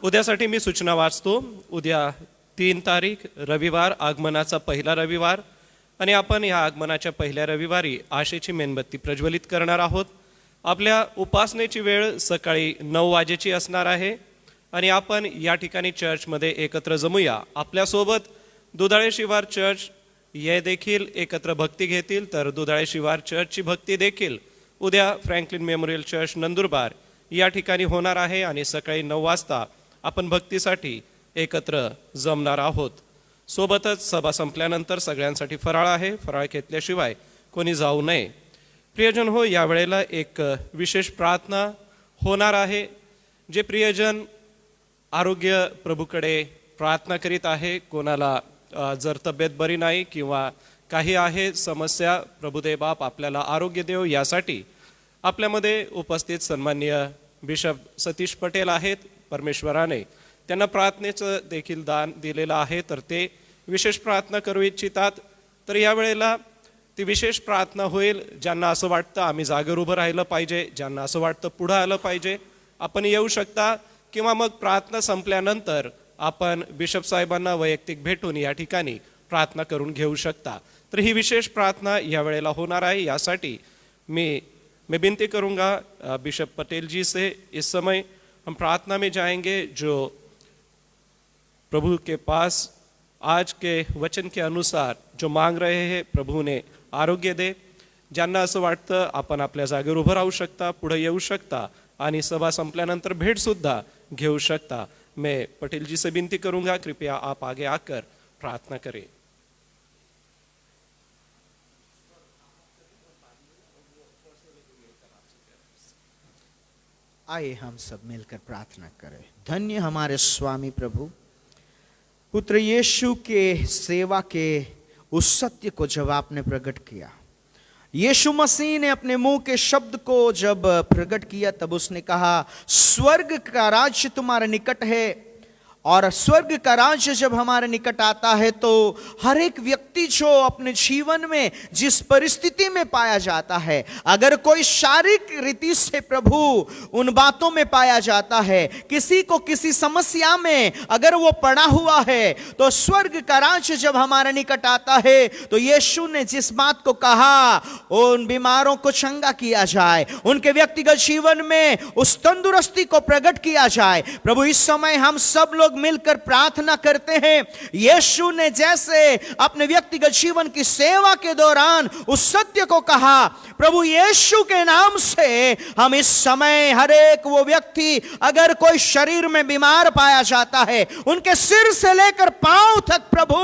उद्यासाठी मी सूचना वाचतो. उद्या 3 तारीख रविवार, आगमनाचा पहिला रविवार, आणि आपण या आगमनाच्या पहिल्या रविवारी आशेची मेणबत्ती प्रज्वलित करणार आहोत. आपल्या उपासनेची वेळ सकाळी 9 वाजेची असणार आहे आणि आपण या ठिकाणी चर्चमध्ये एकत्र जमूया. आपल्यासोबत दुधाळे शिवार चर्च हे देखील एकत्र भक्ती घेतील, तर दुधाळे शिवार चर्चची भक्ती देखील उद्या फ्रँकलिन मेमोरियल चर्च नंदुरबार या ठिकाणी होणार आहे आणि सकाळी 9 वाजता आपण भक्तीसाठी एकत्र जमणार आहोत. सोबतच सभा संपल्यानंतर सगळ्यांसाठी फराळ आहे. फराळ घेतल्याशिवाय कोणी जाऊ नये. प्रियजन हो, यावेळेला एक विशेष प्रार्थना होणार आहे. जे प्रियजन आरोग्य प्रभूकडे प्रार्थना करीत आहे, कोणाला जर तब्येत बरी नाही किंवा काही आहे समस्या, प्रभुदेव बाप आपल्याला आरोग्य देव, यासाठी आपल्यामध्ये उपस्थित सन्माननीय बिशप सतीश पटेल आहेत. परमेश्वराने त्यांना प्रार्थनेचं देखील दान दिलेलं आहे, तर ते विशेष प्रार्थना करू इच्छितात. तर यावेळेला ती विशेष प्रार्थना होईल. ज्यांना असं वाटतं आम्ही जागेवर उभं राहिलं पाहिजे, ज्यांना असं वाटतं पुढं आलं पाहिजे, आपण येऊ शकता, किंवा मग प्रार्थना संपल्यानंतर आपण बिशप साहेबांना वैयक्तिक भेटून या ठिकाणी प्रार्थना करून घेऊ शकता. तर ही विशेष प्रार्थना यावेळेला होणार आहे. यासाठी मैं विनती करूँगा बिशप पटेल जी से, इस समय हम प्रार्थना में जाएंगे. जो प्रभु के पास आज के वचन के अनुसार जो मांग रहे हैं, प्रभु ने आरोग्य दे. ज्यांना असं वाटतं आपण आपल्या जागेवर उभं राहू शकता, पुढे येऊ शकता आणि सभा संपल्यानंतर भेटसुद्धा घेऊ शकता. मैं पटेल जी से विनती करूंगा, कृपया आप आगे आकर प्रार्थना करें. आइए हम सब मिलकर प्रार्थना करें. धन्य हमारे स्वामी प्रभु, पुत्र यीशु के सेवा के उस सत्य को जब आपने प्रकट किया, यीशु मसीह ने अपने मुंह के शब्द को जब प्रकट किया, तब उसने कहा स्वर्ग का राज्य तुम्हारे निकट है. और स्वर्ग का राज्य जब हमारे निकट आता है तो हर एक व्यक्ति जो अपने जीवन में जिस परिस्थिति में पाया जाता है, अगर कोई शारीरिक रीति से प्रभु उन बातों में पाया जाता है, किसी को किसी समस्या में अगर वो पड़ा हुआ है, तो स्वर्ग का राज्य जब हमारे निकट आता है तो यीशु ने जिस बात को कहा, उन बीमारों को चंगा किया जाए, उनके व्यक्तिगत जीवन में उस तंदुरुस्ती को प्रकट किया जाए. प्रभु, इस समय हम सब लोग मिलकर प्रार्थना करते हैं. यीशु ने जैसे अपने व्यक्तिगत जीवन की सेवा के दौरान उस सत्य को कहा, प्रभु यीशु के नाम से हम इस समय हर एक वो व्यक्ति अगर कोई शरीर में बीमार पाया जाता है, उनके सिर से लेकर पांव तक प्रभु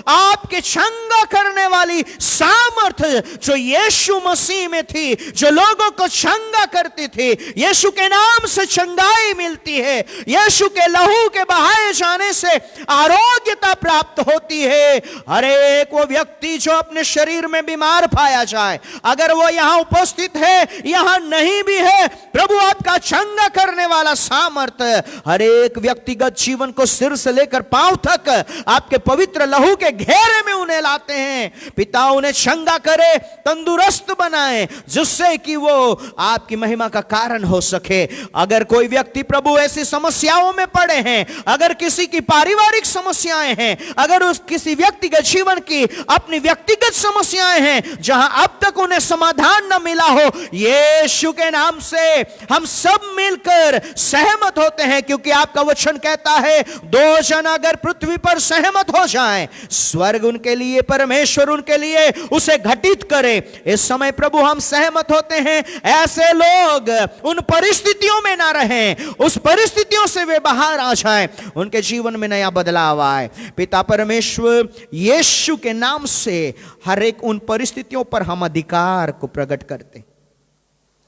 आपके चंगा करने वाली सामर्थ्य जो यीशु मसीह में थी, जो लोगों को चंगा करती थी, यीशु के नाम से चंगाई मिलती है. यीशु के लहू के बहाए जाने से आरोग्यता प्राप्त होती है. हर एक वो व्यक्ति जो अपने शरीर में बीमार पाया जाए, अगर वो यहां उपस्थित है, यहां नहीं भी है, प्रभु आपका चंगा करने वाला सामर्थ्य हर एक व्यक्तिगत जीवन को सिर से लेकर पांव तक आपके पवित्र लहू के घेरे में उन्हें लाते हैं. पिता उन्हें चंगा करे, तंदुरुस्त बनाए, जिससे कि वो आपकी महिमा का कारण हो सके. अगर कोई व्यक्ति प्रभु ऐसी समस्याओं में पड़े हैं, अगर किसी की पारिवारिक समस्याएं हैं, अगर उस किसी व्यक्तिगत जीवन की अपनी व्यक्तिगत समस्याएं हैं जहां अब तक उन्हें समाधान न मिला हो, यीशु के नाम से हम सब मिलकर सहमत होते हैं, क्योंकि आपका वचन कहता है 2 जन अगर पृथ्वी पर सहमत हो जाएं, स्वर्ग उनके लिए, परमेश्वर उनके लिए उसे घटित करे. इस समय प्रभु हम सहमत होते हैं, ऐसे लोग उन परिस्थितियों में ना रहें, उस परिस्थितियों से वे बाहर आ जाएं, उनके जीवन में नया बदलाव आए. पिता परमेश्वर, यीशु के नाम से हर एक उन परिस्थितियों पर हम अधिकार को प्रकट करते,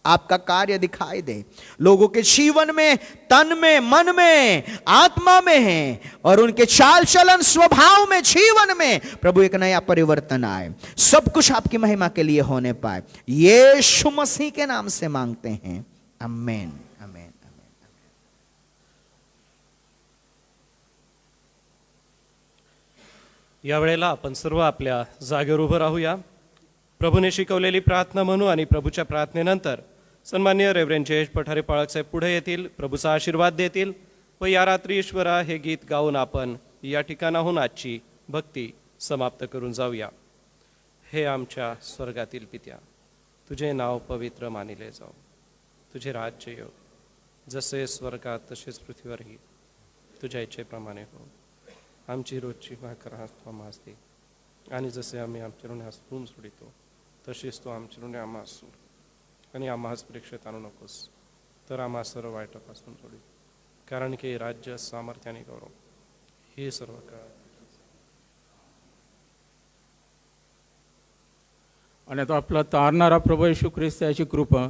आपका कार्य दिखाई दे लोगों के जीवन में, तन में, मन में, आत्मा में है, और उनके चाल चलन, स्वभाव में, जीवन में प्रभु एक नया परिवर्तन आए. सब कुछ आपकी महिमा के लिए होने पाए. यीशु मसीह के नाम से मांगते हैं, आमीन. आमीन. यावेळेला आपण सर्व आपल्या जागेवर उभं राहूया. प्रभूने शिकवलेली प्रार्थना म्हणू आणि प्रभूच्या प्रार्थनेनंतर सन्माननीय रेव्हरेंड जयेश पठारे पाळक साहेब पुढे येतील, प्रभूचा आशीर्वाद देतील व या रात्री ईश्वरा हे गीत गाऊन आपण या ठिकाणाहून आजची भक्ती समाप्त करून जाऊया. हे आमच्या स्वर्गातील पित्या, तुझे नाव पवित्र मानिले जाओ, तुझे राज्य येऊ, जसे स्वर्गात तसेच पृथ्वीवरही तुझ्या इच्छेप्रमाणे हो. आमची रोजची भाकर आज तू आम्हास दे, आणि जसे आम्ही आमच्या ऋण्यास ऋण सोडितो तसेच तू आमच्या ऋणे आम्हास सोड, आणि आम्हास परीक्षेत आणू नकोस, तर आम्हा सर्व वाईटापासून सोडी, कारण की राज्य, सामर्थ्य आणि गौरव हे सर्व काळ. आणि आता आपला तारणारा प्रभू येशू ख्रिस्त याची कृपा,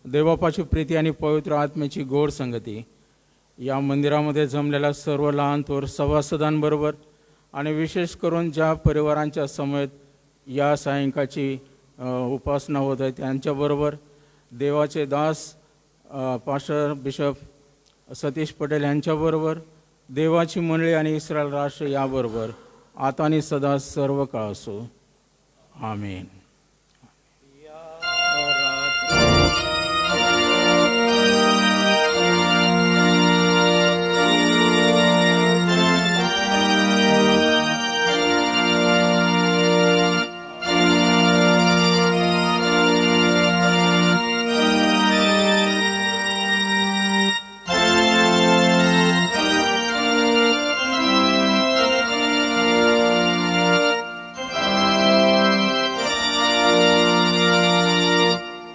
देवबापाची प्रीती आणि पवित्र आत्म्याची गोड संगती या मंदिरामध्ये जमलेल्या सर्व लहान थोर सभासदांबरोबर आणि विशेष करून ज्या परिवारांच्या समेत या सायंकाळची उपासना होत आहे त्यांच्याबरोबर, देवाचे दास पास्टर बिशप सतीश पटेल यांच्याबरोबर, देवाची मंडळी आणि इस्रायल राष्ट्र याबरोबर आता आणि सदा सर्व काळ असो. आमेन.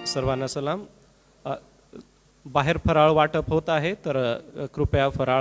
सर्वांना सलाम. बाहेर फराळ वाटप होत आहे, तर कृपया फराळ